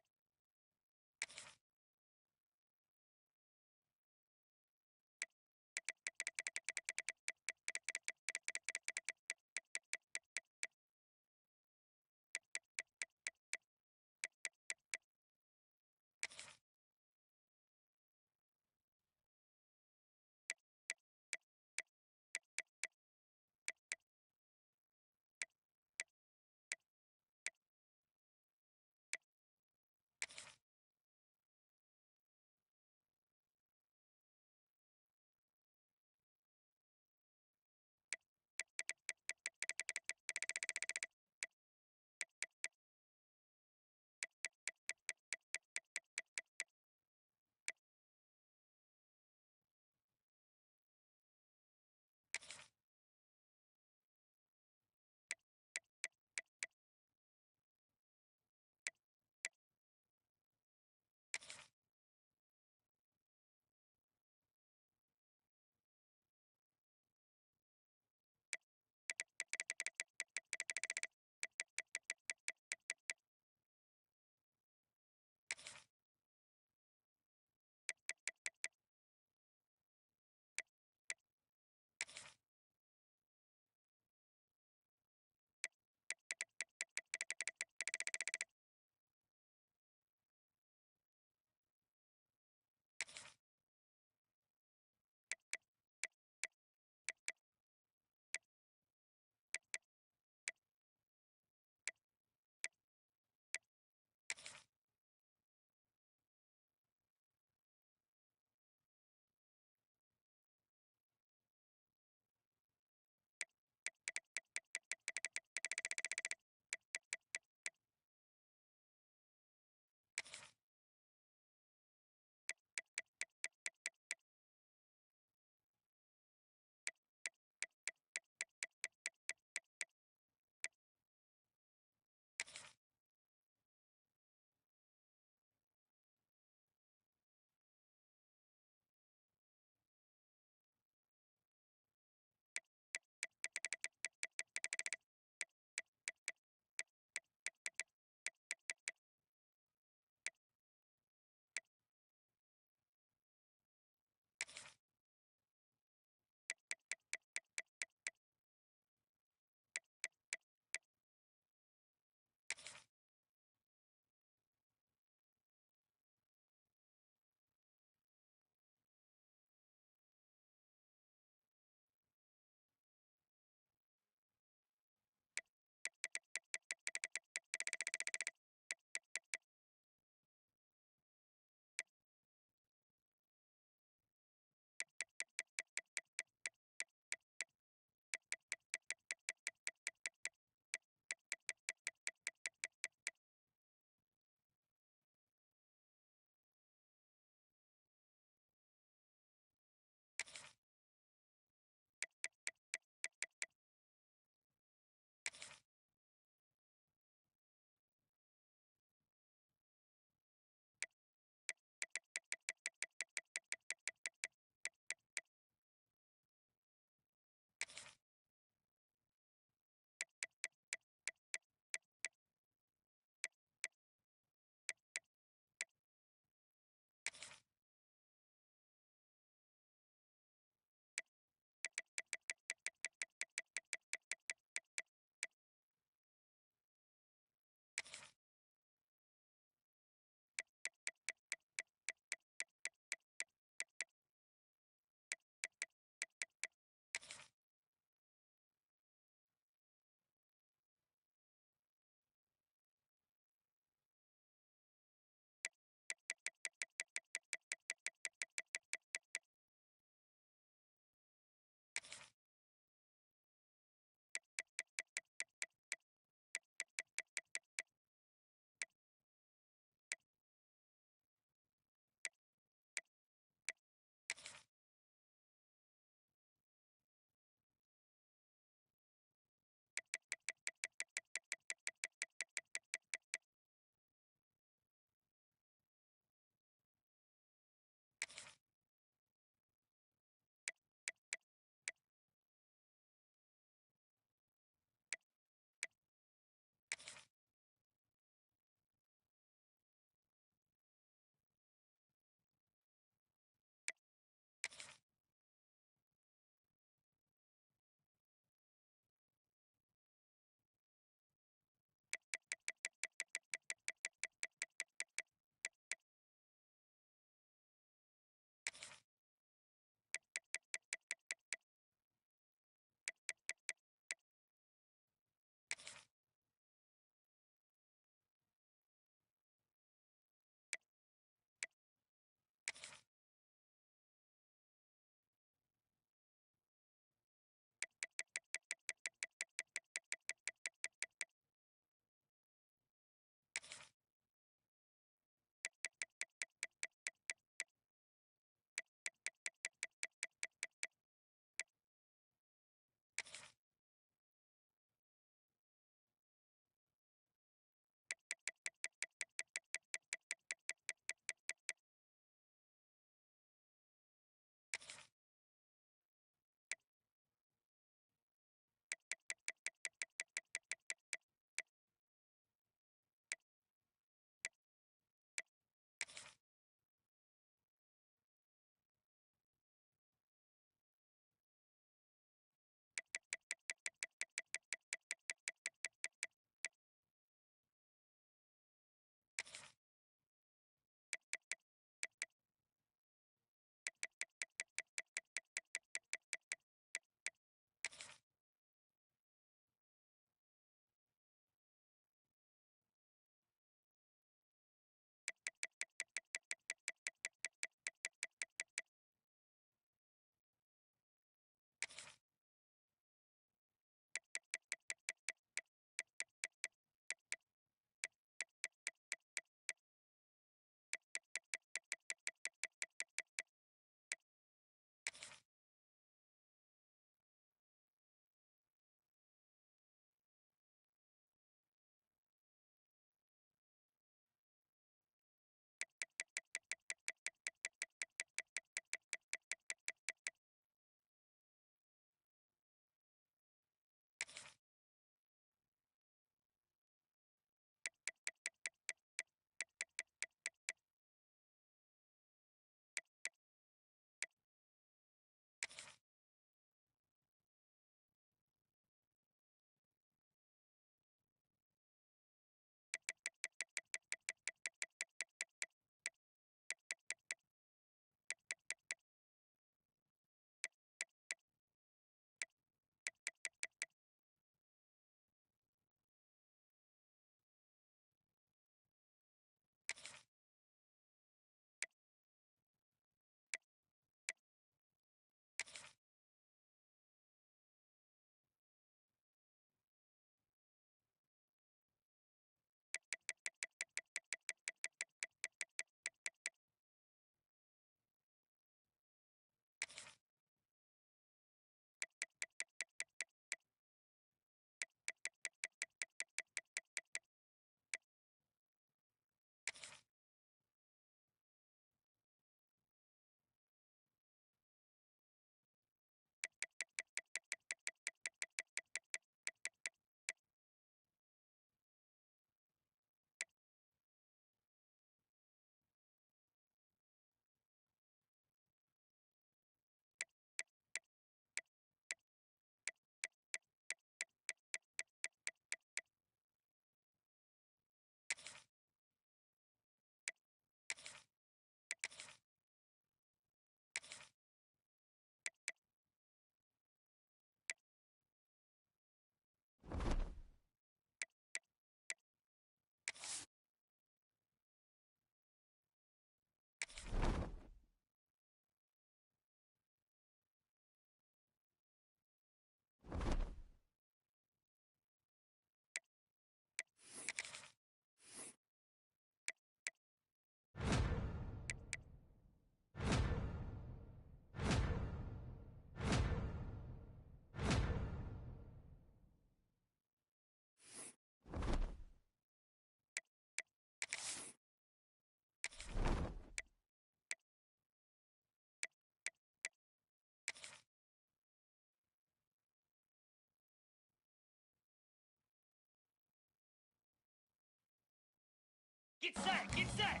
Get set! Get set!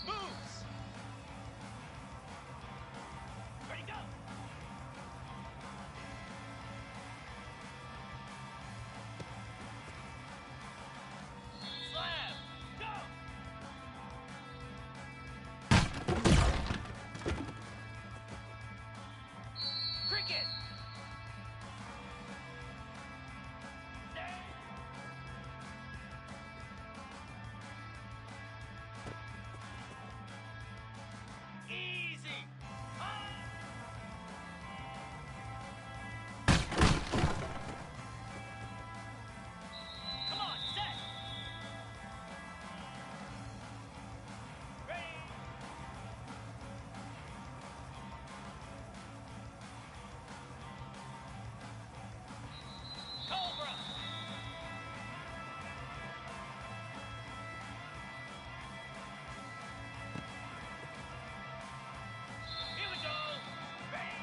Moves! Ready, go! Slam! Go! Cricket! Easy! Come on, set! Ready! Cobra! Here we go! Ready!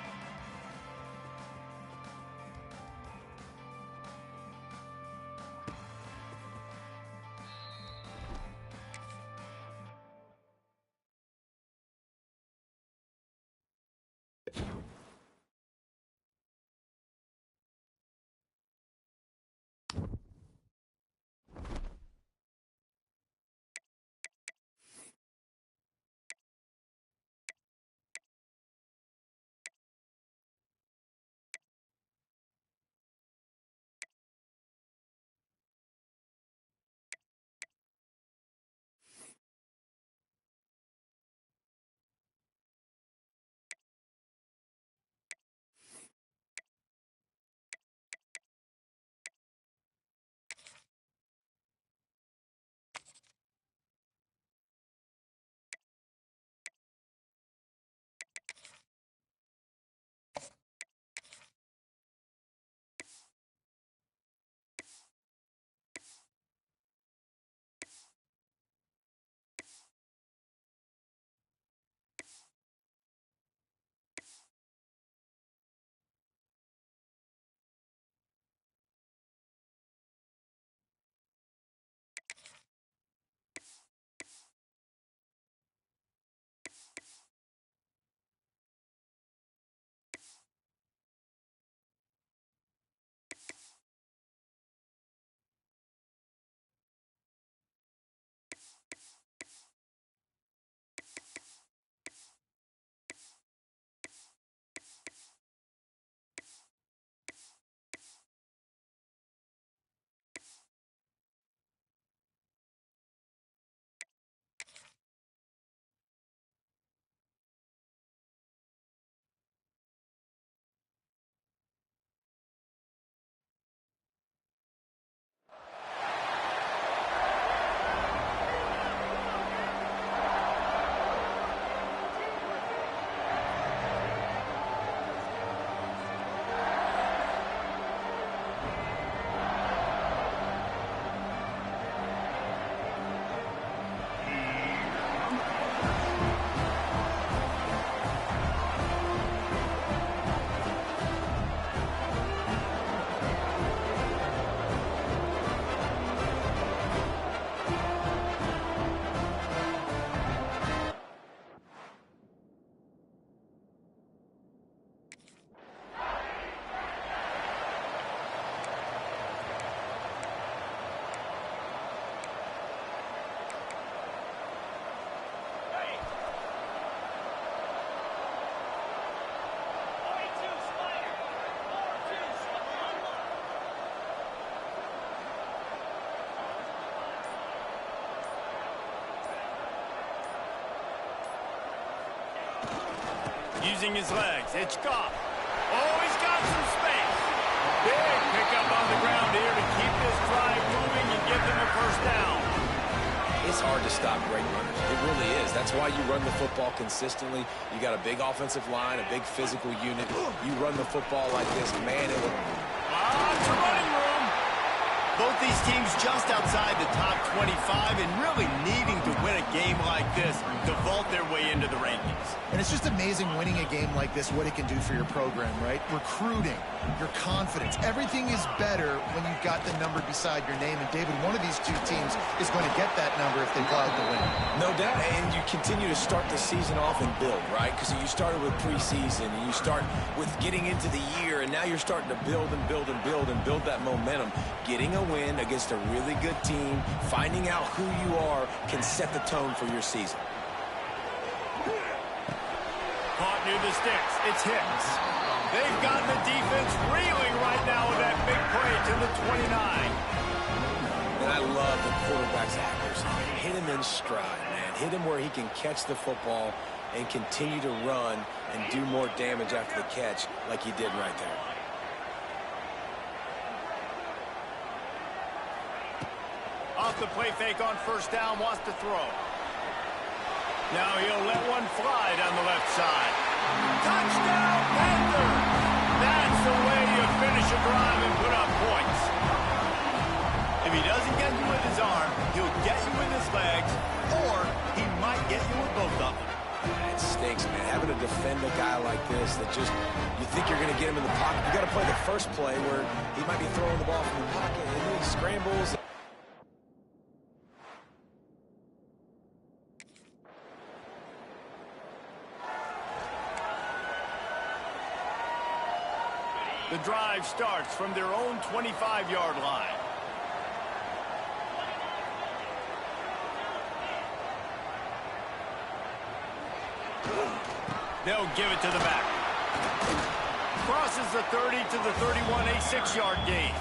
Using his legs, Hitchcock. Oh, he's got some space. Big pickup on the ground here to keep this drive moving and give them a first down. It's hard to stop great runners. It really is. That's why you run the football consistently. You got a big offensive line, a big physical unit. You run the football like this, man, it will... Lots of running room. Both these teams just outside the top 25 and really needing to win a game like this to vault their way into the rankings. And it's just amazing winning a game like this, what it can do for your program, right? Recruiting, your confidence, everything is better when you've got the number beside your name. And David, one of these two teams is going to get that number if they go out to win. No doubt, and you continue to start the season off and build, right? Because you started with preseason, and you start with getting into the year, and now you're starting to build and build and build and build that momentum. Getting a win against a really good team, finding out who you are, can set the tone for your season. Caught near the sticks. It's Hicks. They've got the defense reeling right now with that big play to the 29. And I love the quarterback's accuracy. Hit him in stride, man. Hit him where he can catch the football and continue to run and do more damage after the catch like he did right there. Off the play fake on first down, wants to throw. Now he'll let one fly down the left side. Touchdown, Panthers! That's the way you finish a drive and put up points. If he doesn't get you with his arm, he'll get you with his legs, or he might get you with both of them. It stinks, man. Having to defend a guy like this that just, you think you're going to get him in the pocket. You got to play the first play where he might be throwing the ball from the pocket, and then he scrambles. The drive starts from their own 25-yard line. They'll give it to the back. Crosses the 30 to the 31, a 6-yard gain.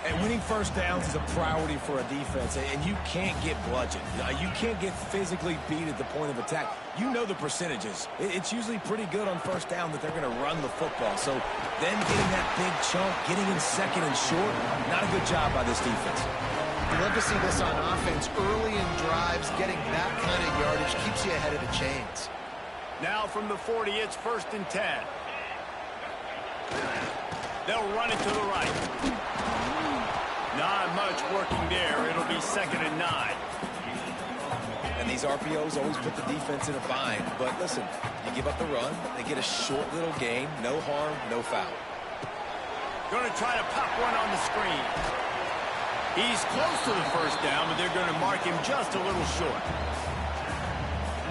And winning first downs is a priority for a defense, and you can't get bludgeoned. You can't get physically beat at the point of attack. You know the percentages. It's usually pretty good on first down that they're going to run the football. So then getting that big chunk, getting in second and short, not a good job by this defense. You love to see this on offense. Early in drives, getting that kind of yardage keeps you ahead of the chains. Now from the 40, it's 1st and 10. They'll run it to the right. Not much working there. It'll be 2nd and 9. And these RPOs always put the defense in a bind. But listen, you give up the run, they get a short little gain, no harm, no foul. Going to try to pop one on the screen. He's close to the first down, but they're going to mark him just a little short.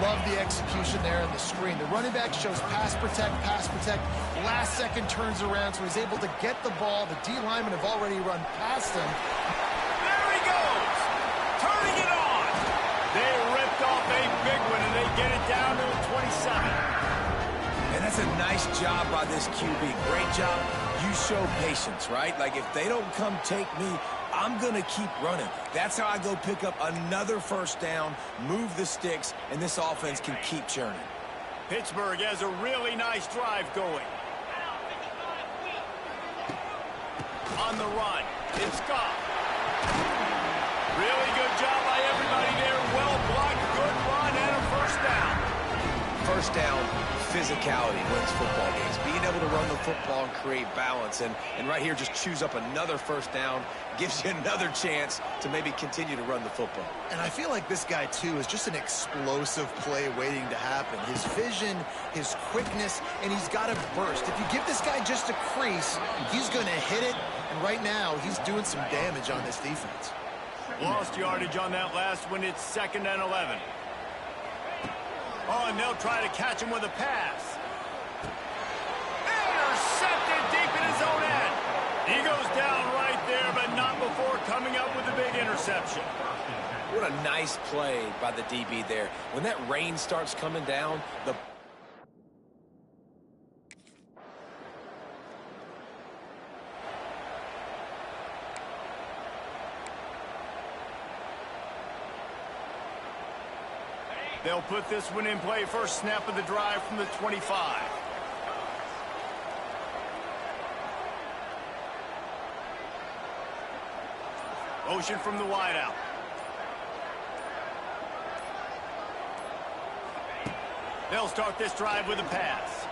Love the execution there on the screen. The running back shows pass protect, pass protect. Last second turns around, so he's able to get the ball. The D linemen have already run past him. There he goes! Turning it on! They ripped off a big one, and they get it down to the 27. And that's a nice job by this QB. Great job. You show patience, right? Like, if they don't come take me, I'm going to keep running. That's how I go pick up another first down, move the sticks, and this offense can keep churning. Pittsburgh has a really nice drive going. On the run, it's Goff. Really good job by everybody there. Well blocked, good run, and a first down. First down, physicality wins football games. Being able to run the football and create balance. And right here, just choose up another first down, gives you another chance to maybe continue to run the football. And I feel like this guy, too, is just an explosive play waiting to happen. His vision, his quickness, and he's got a burst. If you give this guy just a crease, he's going to hit it. And right now, he's doing some damage on this defense. Lost yardage on that last one. It's 2nd and 11. Oh, and they'll try to catch him with a pass. Intercepted deep in his own end. He goes down right there, but not before coming up with a big interception. What a nice play by the DB there. When that rain starts coming down, they'll put this one in play. First snap of the drive from the 25. Motion from the wideout. They'll start this drive with a pass.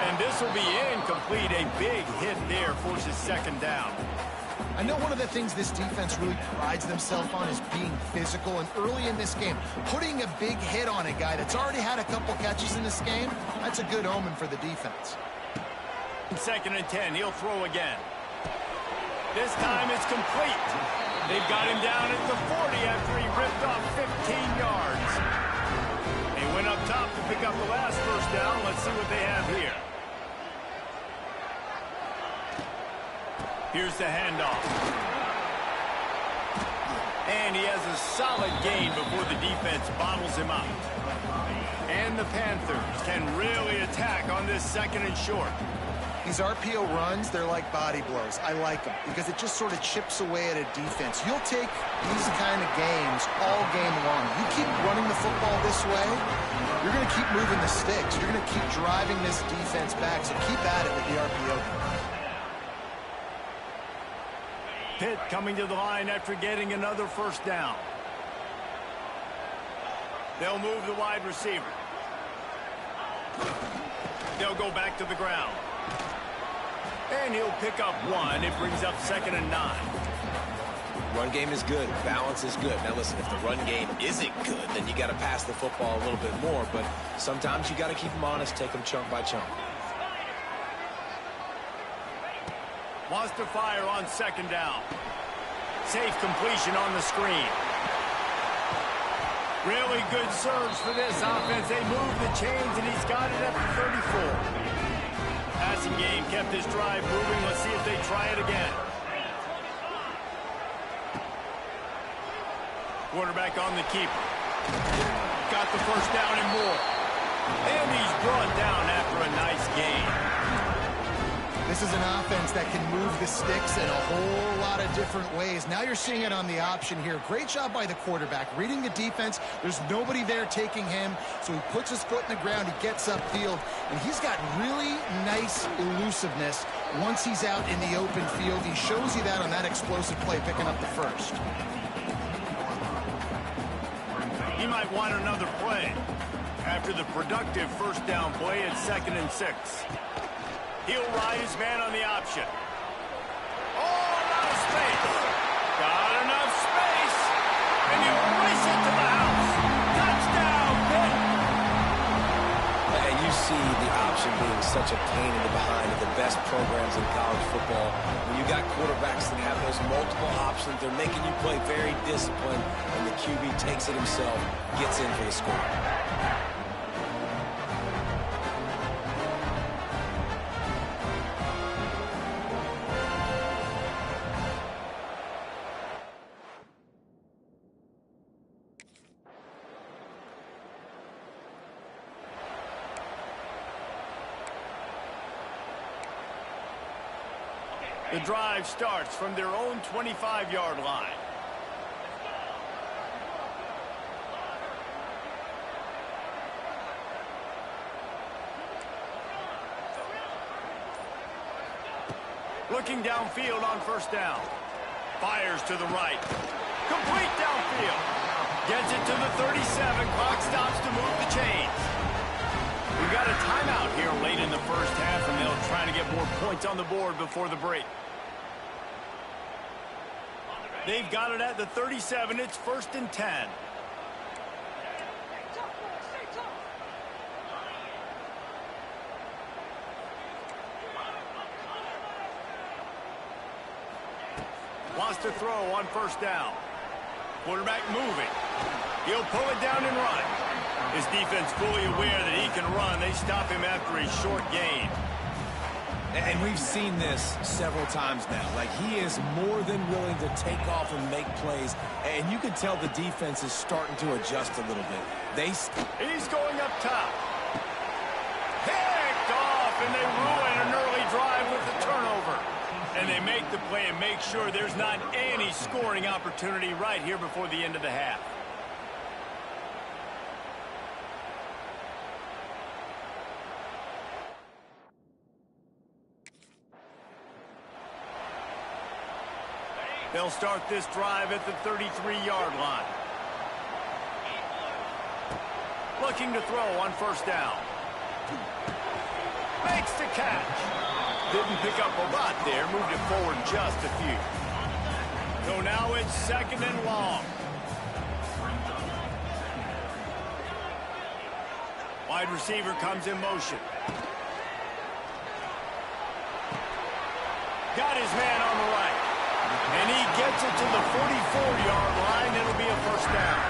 And this will be incomplete. A big hit there forces 2nd down. I know one of the things this defense really prides themselves on is being physical, and early in this game, putting a big hit on a guy that's already had a couple catches in this game, that's a good omen for the defense. 2nd and 10, he'll throw again. This time it's complete. They've got him down at the 40 after he ripped off 15 yards. He went up top to pick up the last first down. Let's see what they have here. Here's the handoff. And he has a solid gain before the defense bottles him up. And the Panthers can really attack on this 2nd and short. These RPO runs, they're like body blows. I like them because it just sort of chips away at a defense. You'll take these kind of games all game long. You keep running the football this way, you're going to keep moving the sticks. You're going to keep driving this defense back, so keep at it with the RPO. Pitt coming to the line after getting another first down. They'll move the wide receiver. They'll go back to the ground. And he'll pick up 1. It brings up 2nd and 9. Run game is good. Balance is good. Now listen, if the run game isn't good, then you got to pass the football a little bit more. But sometimes you got to keep them honest, take them chunk by chunk. Wants to fire on 2nd down. Safe completion on the screen. Really good surge for this offense. They move the chains, and he's got it at the 34. Passing game kept this drive moving. Let's see if they try it again. Quarterback on the keeper. Got the first down and more. And he's brought down after a nice gain. This is an offense that can move the sticks in a whole lot of different ways. Now you're seeing it on the option here. Great job by the quarterback. Reading the defense, there's nobody there taking him, so he puts his foot in the ground, he gets upfield, and he's got really nice elusiveness once he's out in the open field. He shows you that on that explosive play, picking up the first. He might want another play after the productive first down play at 2nd and 6. He'll ride his man on the option. Oh, a lot of space. Got enough space. And he'll race it to the house. Touchdown, Pitt. And you see the option being such a pain in the behind of the best programs in college football. When you got quarterbacks that have those multiple options, they're making you play very disciplined, and the QB takes it himself, gets in for the score. The drive starts from their own 25-yard line. Looking downfield on first down. Fires to the right. Complete downfield. Gets it to the 37. Clock stops to move the chains. We've got a timeout here late in the first half, and they'll try to get more points on the board before the break. They've got it at the 37. It's 1st and 10. Wants to throw on first down. Quarterback moving. He'll pull it down and run. His defense fully aware that he can run. They stop him after a short gain. And we've seen this several times now. Like, he is more than willing to take off and make plays. And you can tell the defense is starting to adjust a little bit. He's going up top. Picked off, and they ruin an early drive with the turnover. And they make the play and make sure there's not any scoring opportunity right here before the end of the half. They'll start this drive at the 33-yard line. Looking to throw on first down. Makes the catch. Didn't pick up a lot there. Moved it forward just a few. So now it's 2nd and long. Wide receiver comes in motion. Got his man on the right. And he gets it to the 44-yard line. It'll be a 1st down.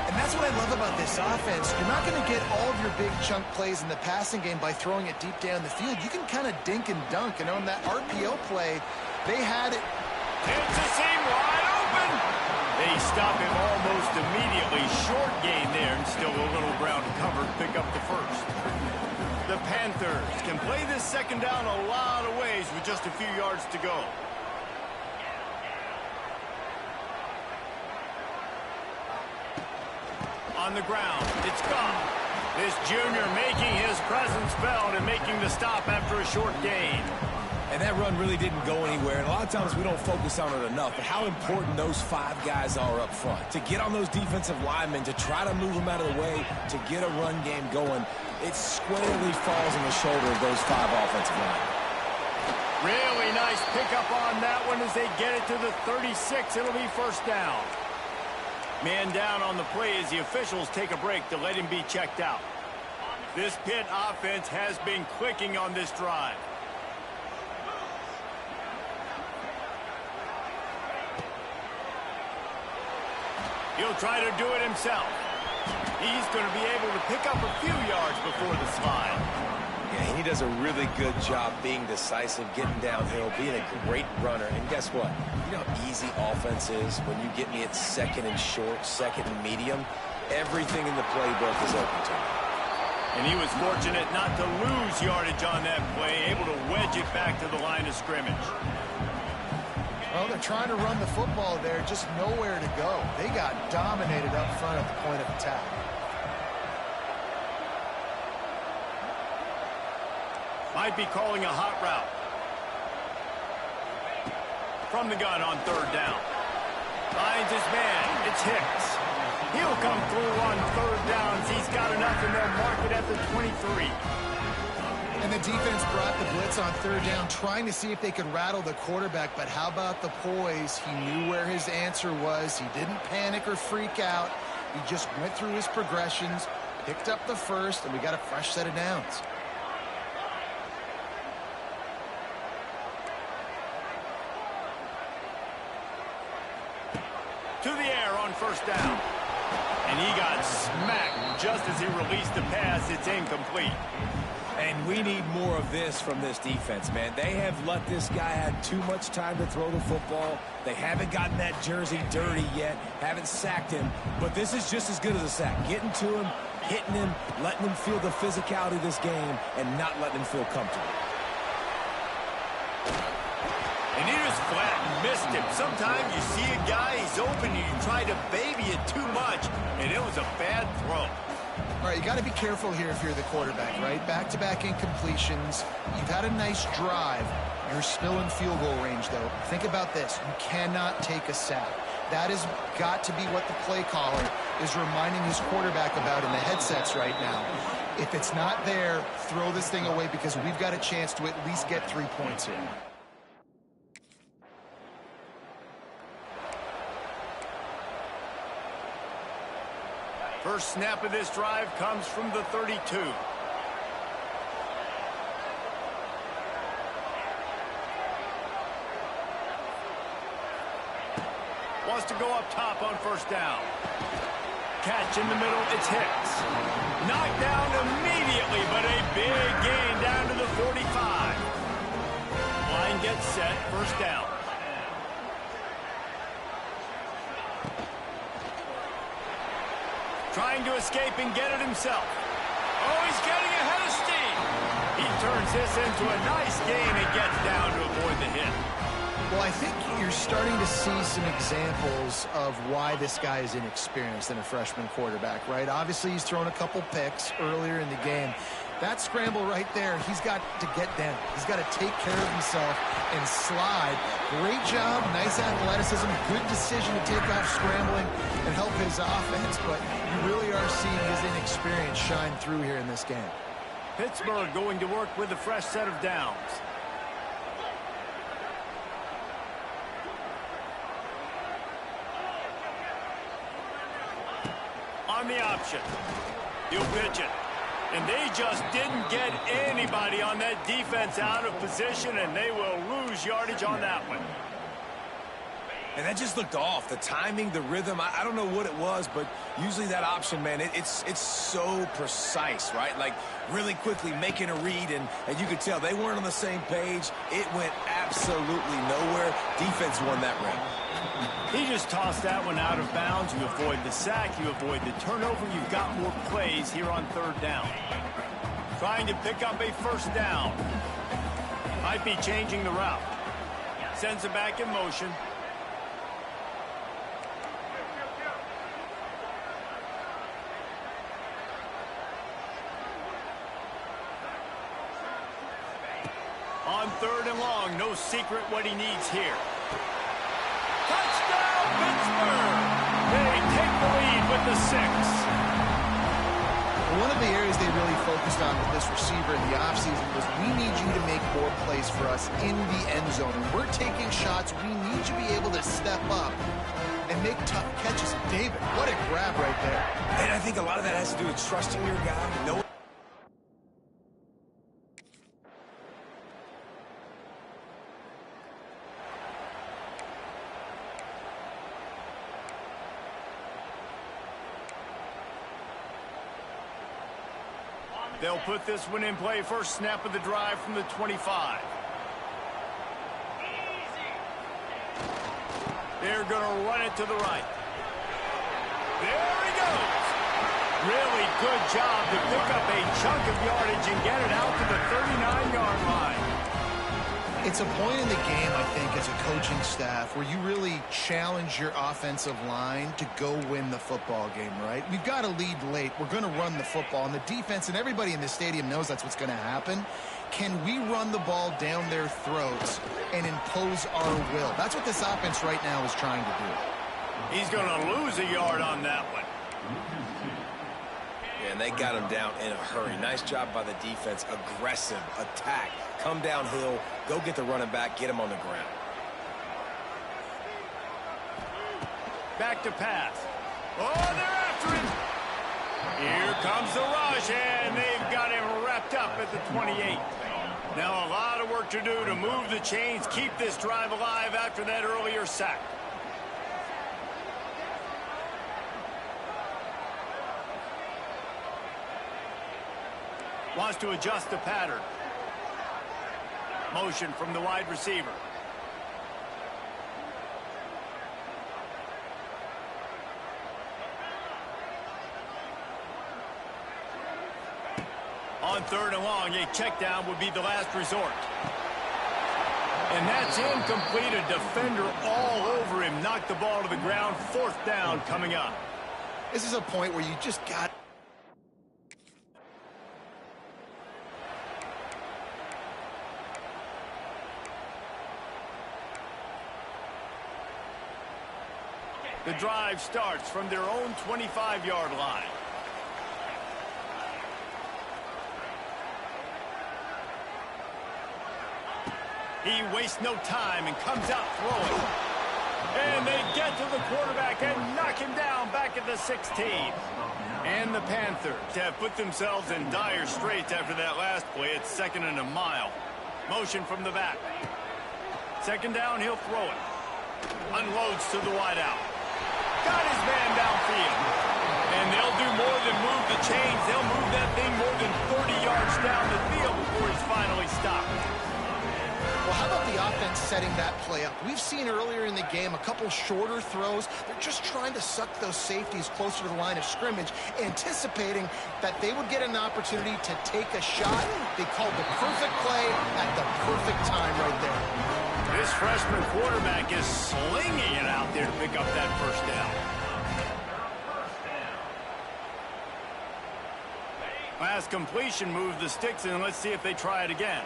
And that's what I love about this offense. You're not going to get all of your big chunk plays in the passing game by throwing it deep down the field. You can kind of dink and dunk. And on that RPO play, they had it. It's a seam wide open. They stop him almost immediately. Short gain there, and still a little ground covered. Pick up the 1st. The Panthers can play this 2nd down a lot of ways with just a few yards to go. On the ground, it's gone. This junior making his presence felt and making the stop after a short gain. And that run really didn't go anywhere. And a lot of times we don't focus on it enough. But how important those 5 guys are up front. To get on those defensive linemen, to try to move them out of the way, to get a run game going, it squarely falls on the shoulder of those 5 offensive linemen. Really nice pickup on that one as they get it to the 36. It'll be 1st down. Man down on the play as the officials take a break to let him be checked out. This Pitt offense has been clicking on this drive. He'll try to do it himself. He's going to be able to pick up a few yards before the slide. Yeah, he does a really good job being decisive, getting downhill, being a great runner. And guess what? You know how easy offense is when you get me at 2nd and short, 2nd and medium? Everything in the playbook is open to me. And he was fortunate not to lose yardage on that play, able to wedge it back to the line of scrimmage. Well, they're trying to run the football there, just nowhere to go. They got dominated up front at the point of attack. Might be calling a hot route. From the gun on 3rd down. Finds his man. It's Hicks. He'll come through on 3rd downs. He's got enough, and they'll mark it at the 23. And the defense brought the blitz on 3rd down, trying to see if they could rattle the quarterback. But how about the poise? He knew where his answer was. He didn't panic or freak out. He just went through his progressions, picked up the 1st, and we got a fresh set of downs. To the air on 1st down. And he got smacked just as he released the pass. It's incomplete. And we need more of this from this defense, man. They have let this guy have too much time to throw the football. They haven't gotten that jersey dirty yet, haven't sacked him. But this is just as good as a sack. Getting to him, hitting him, letting him feel the physicality of this game, and not letting him feel comfortable. And he just flat missed him. Sometimes you see a guy, he's open, and you try to baby it too much, and it was a bad throw. All right, you got to be careful here if you're the quarterback, right? Back-to-back incompletions. You've had a nice drive. You're still in field goal range, though. Think about this. You cannot take a sack. That has got to be what the play caller is reminding his quarterback about in the headsets right now. If it's not there, throw this thing away because we've got a chance to at least get 3 points here. First snap of this drive comes from the 32. Wants to go up top on 1st down. Catch in the middle, it's Hicks. Knocked down immediately, but a big gain down to the 45. Line gets set, 1st down. Trying to escape and get it himself. Oh, he's getting ahead of steam. He turns this into a nice gain and gets down to avoid the hit. Well, I think you're starting to see some examples of why this guy is inexperienced in a freshman quarterback, right? Obviously, he's thrown a couple picks earlier in the game. That scramble right there, he's got to get down. He's got to take care of himself and slide. Great job, nice athleticism, good decision to take off scrambling and help his offense, but you really are seeing his inexperience shine through here in this game. Pittsburgh going to work with a fresh set of downs. on the option. He'll pitch it. And they just didn't get anybody on that defense out of position, and they will lose yardage on that one. And that just looked off. The timing, the rhythm, I don't know what it was, but usually that option, man, it's so precise, right? Like really quickly making a read, and you could tell they weren't on the same page. It went absolutely nowhere. Defense won that round. He just tossed that one out of bounds. You avoid the sack, you avoid the turnover. You've got more plays here on third down. Trying to pick up a first down. Might be changing the route. Sends it back in motion. On third and long, no secret what he needs here. Touchdown, Pittsburgh! They take the lead with the 6. One of the areas they really focused on with this receiver in the offseason was we need you to make more plays for us in the end zone. When we're taking shots, we need you to be able to step up and make tough catches. David, what a grab right there. And I think a lot of that has to do with trusting your guy, knowing. They'll put this one in play. First snap of the drive from the 25. They're going to run it to the right. There he goes. Really good job to pick up a chunk of yardage and get it out to the 39-yard line. It's a point in the game, I think, as a coaching staff where you really challenge your offensive line to go win the football game, right? We've got to lead late. We're going to run the football, and the defense and everybody in the stadium knows that's what's going to happen. Can we run the ball down their throats and impose our will? That's what this offense right now is trying to do. He's going to lose a yard on that one. Yeah, and they got him down in a hurry. Nice job by the defense. Aggressive attack. Come downhill, go get the running back, get him on the ground. Back to pass. Oh, they're after him. Here comes the rush, and they've got him wrapped up at the 28. Now a lot of work to do to move the chains, keep this drive alive after that earlier sack. Wants to adjust the pattern. Motion from the wide receiver. On third and long, a check down would be the last resort. And that's incomplete. A defender all over him. Knocked the ball to the ground. Fourth down coming up. This is a point where you just got... The drive starts from their own 25-yard line. He wastes no time and comes out throwing. And they get to the quarterback and knock him down back at the 16. And the Panthers have put themselves in dire straits after that last play. It's 2nd and a mile. Motion from the back. 2nd down, he'll throw it. Unloads to the wideout. Got his man downfield. And they'll do more than move the chains. They'll move that thing more than 30 yards down the field before he's finally stopped. Well, how about the offense setting that play up? We've seen earlier in the game a couple shorter throws. They're just trying to suck those safeties closer to the line of scrimmage, anticipating that they would get an opportunity to take a shot. They called the perfect play at the perfect time right there. This freshman quarterback is slinging it out there to pick up that first down. Last completion moved the sticks in. Let's see if they try it again.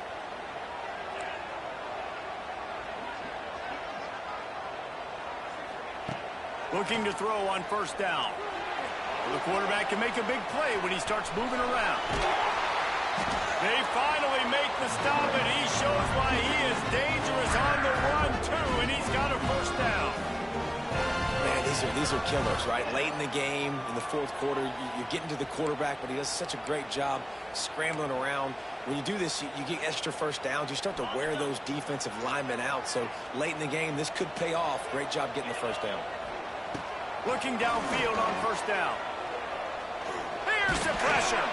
Looking to throw on first down. The quarterback can make a big play when he starts moving around. They finally make the stop, and he shows why he is dangerous on the run, too, and he's got a first down. Man, his these are killers, right? Late in the game, in the fourth quarter, you're getting to the quarterback, but he does such a great job scrambling around. When you do this, you get extra first downs. You start to wear those defensive linemen out. So late in the game, this could pay off. Great job getting the first down. Looking downfield on first down. Here's the pressure.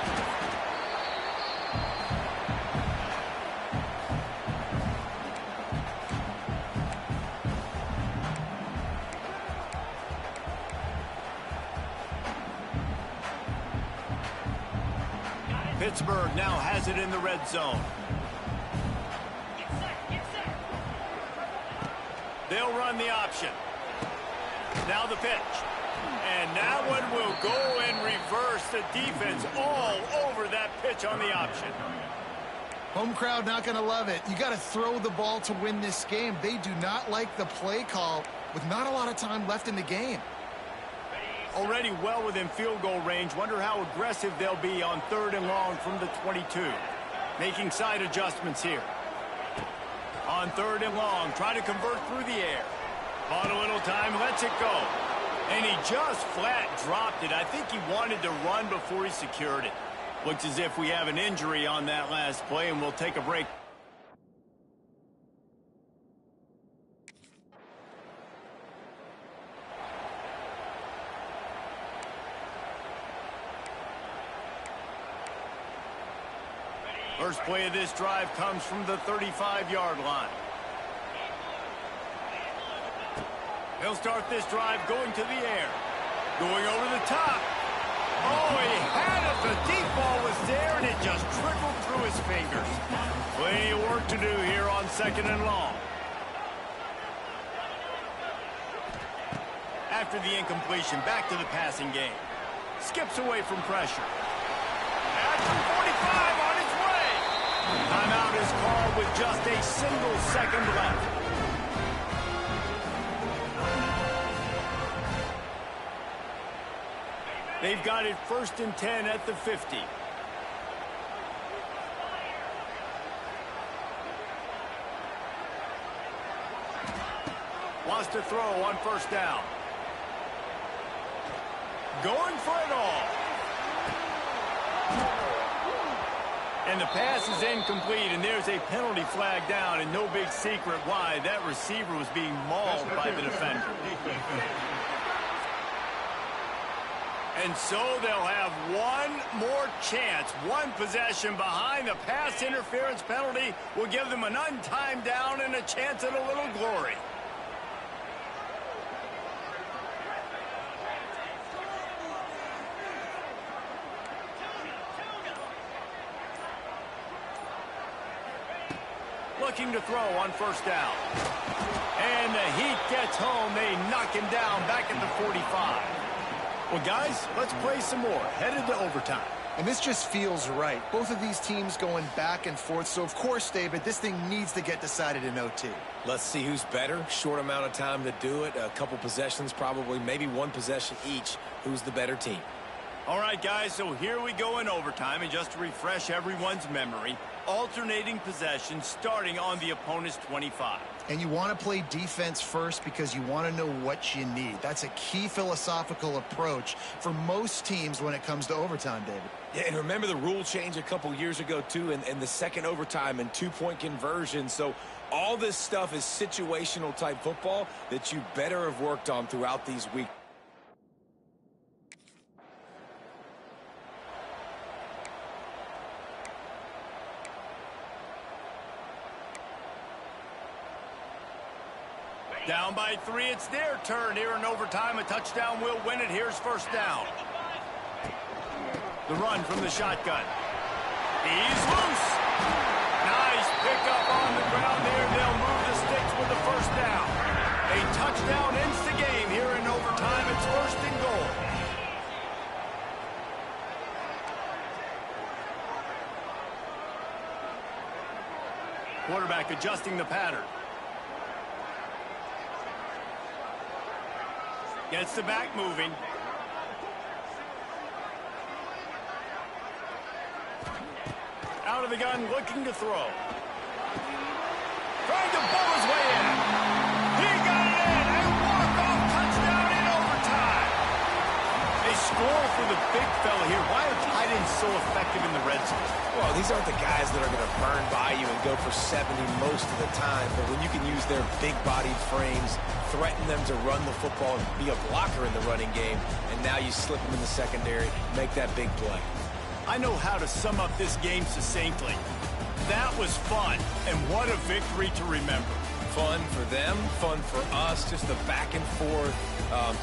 Pittsburgh now has it in the red zone. They'll run the option. Now the pitch. And that one will go and reverse the defense all over that pitch on the option. Home crowd not going to love it. You got to throw the ball to win this game. They do not like the play call with not a lot of time left in the game. Already well within field goal range. Wonder how aggressive they'll be on 3rd and long from the 22. Making side adjustments here. On 3rd and long, trying to convert through the air. On a little time, lets it go. And he just flat dropped it. I think he wanted to run before he secured it. Looks as if we have an injury on that last play, and we'll take a break. First play of this drive comes from the 35-yard line. He'll start this drive going to the air. Going over the top. Oh, he had it. The deep ball was there, and it just trickled through his fingers. Plenty of work to do here on 2nd and long. After the incompletion, back to the passing game. Skips away from pressure. At the 45 on its way. Timeout is called with just a single second left. They've got it 1st and 10 at the 50. Wants to throw on 1st down. Going for it all. And the pass is incomplete, and there's a penalty flag down, and no big secret why. That receiver was being mauled by the defender. And so they'll have one more chance. One possession behind. The pass interference penalty will give them an untimed down and a chance at a little glory. Looking to throw on 1st down. And the heat gets home. They knock him down back at the 45. Well, guys, let's play some more. Headed to overtime. And this just feels right. Both of these teams going back and forth. So, of course, David, this thing needs to get decided in OT. Let's see who's better. Short amount of time to do it. A couple possessions probably. Maybe one possession each. Who's the better team? All right, guys, so here we go in overtime. And just to refresh everyone's memory, alternating possessions starting on the opponent's 25. And you want to play defense first because you want to know what you need. That's a key philosophical approach for most teams when it comes to overtime, David. Yeah, and remember the rule change a couple years ago, too, and the second overtime and 2-point conversion. So all this stuff is situational type football that you better have worked on throughout these weeks. Down by 3, it's their turn here in overtime. A touchdown will win it. Here's 1st down. The run from the shotgun. He's loose. Nice pickup on the ground there. They'll move the sticks with the 1st down. A touchdown ends the game here in overtime. It's 1st and goal. Quarterback adjusting the pattern. Gets the back moving. Out of the gun, looking to throw. Trying to ball his way in. He got it in. A walk-off touchdown in overtime. for the big fella here. Why are tight ends so effective in the red zone? Well, these aren't the guys that are going to burn by you and go for 70 most of the time, but when you can use their big-bodied frames, threaten them to run the football and be a blocker in the running game, and now you slip them in the secondary, make that big play. I know how to sum up this game succinctly. That was fun, and what a victory to remember. Fun for them, fun for us, just the back and forth,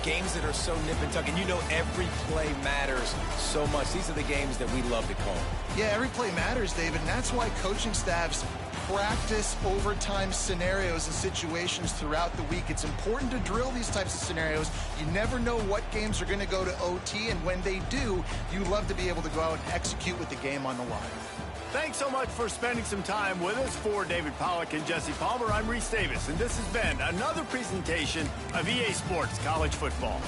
games that are so nip and tuck, and you know every play matters so much. These are the games that we love to call. Yeah, every play matters, David, and that's why coaching staffs practice overtime scenarios and situations throughout the week. It's important to drill these types of scenarios. You never know what games are going to go to OT, and when they do, you love to be able to go out and execute with the game on the line. Thanks so much for spending some time with us. For David Pollack and Jesse Palmer, I'm Reese Davis, and this has been another presentation of EA Sports College Football.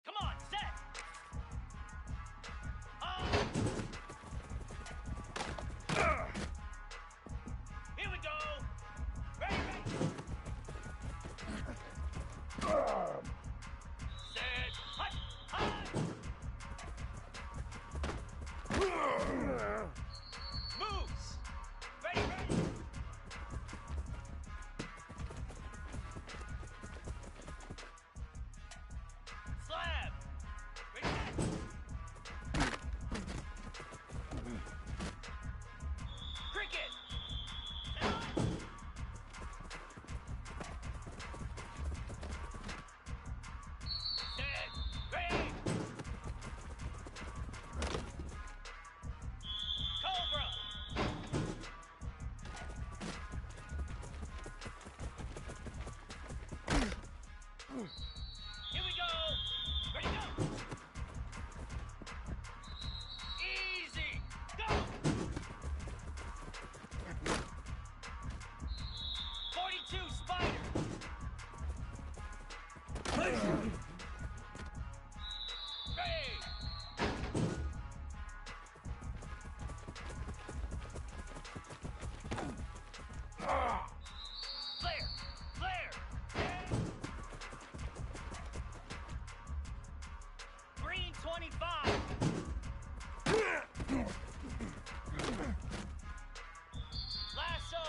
Come on, set! Here we go! Ready, Set! Hut! Moves! Ready! Slab! Ready, Cricket! Set! Ready! Cobra! Here we go! Ready, go! Easy! Go! 42 Spider! Ready! Flare! Flare! Green 25! Lasso!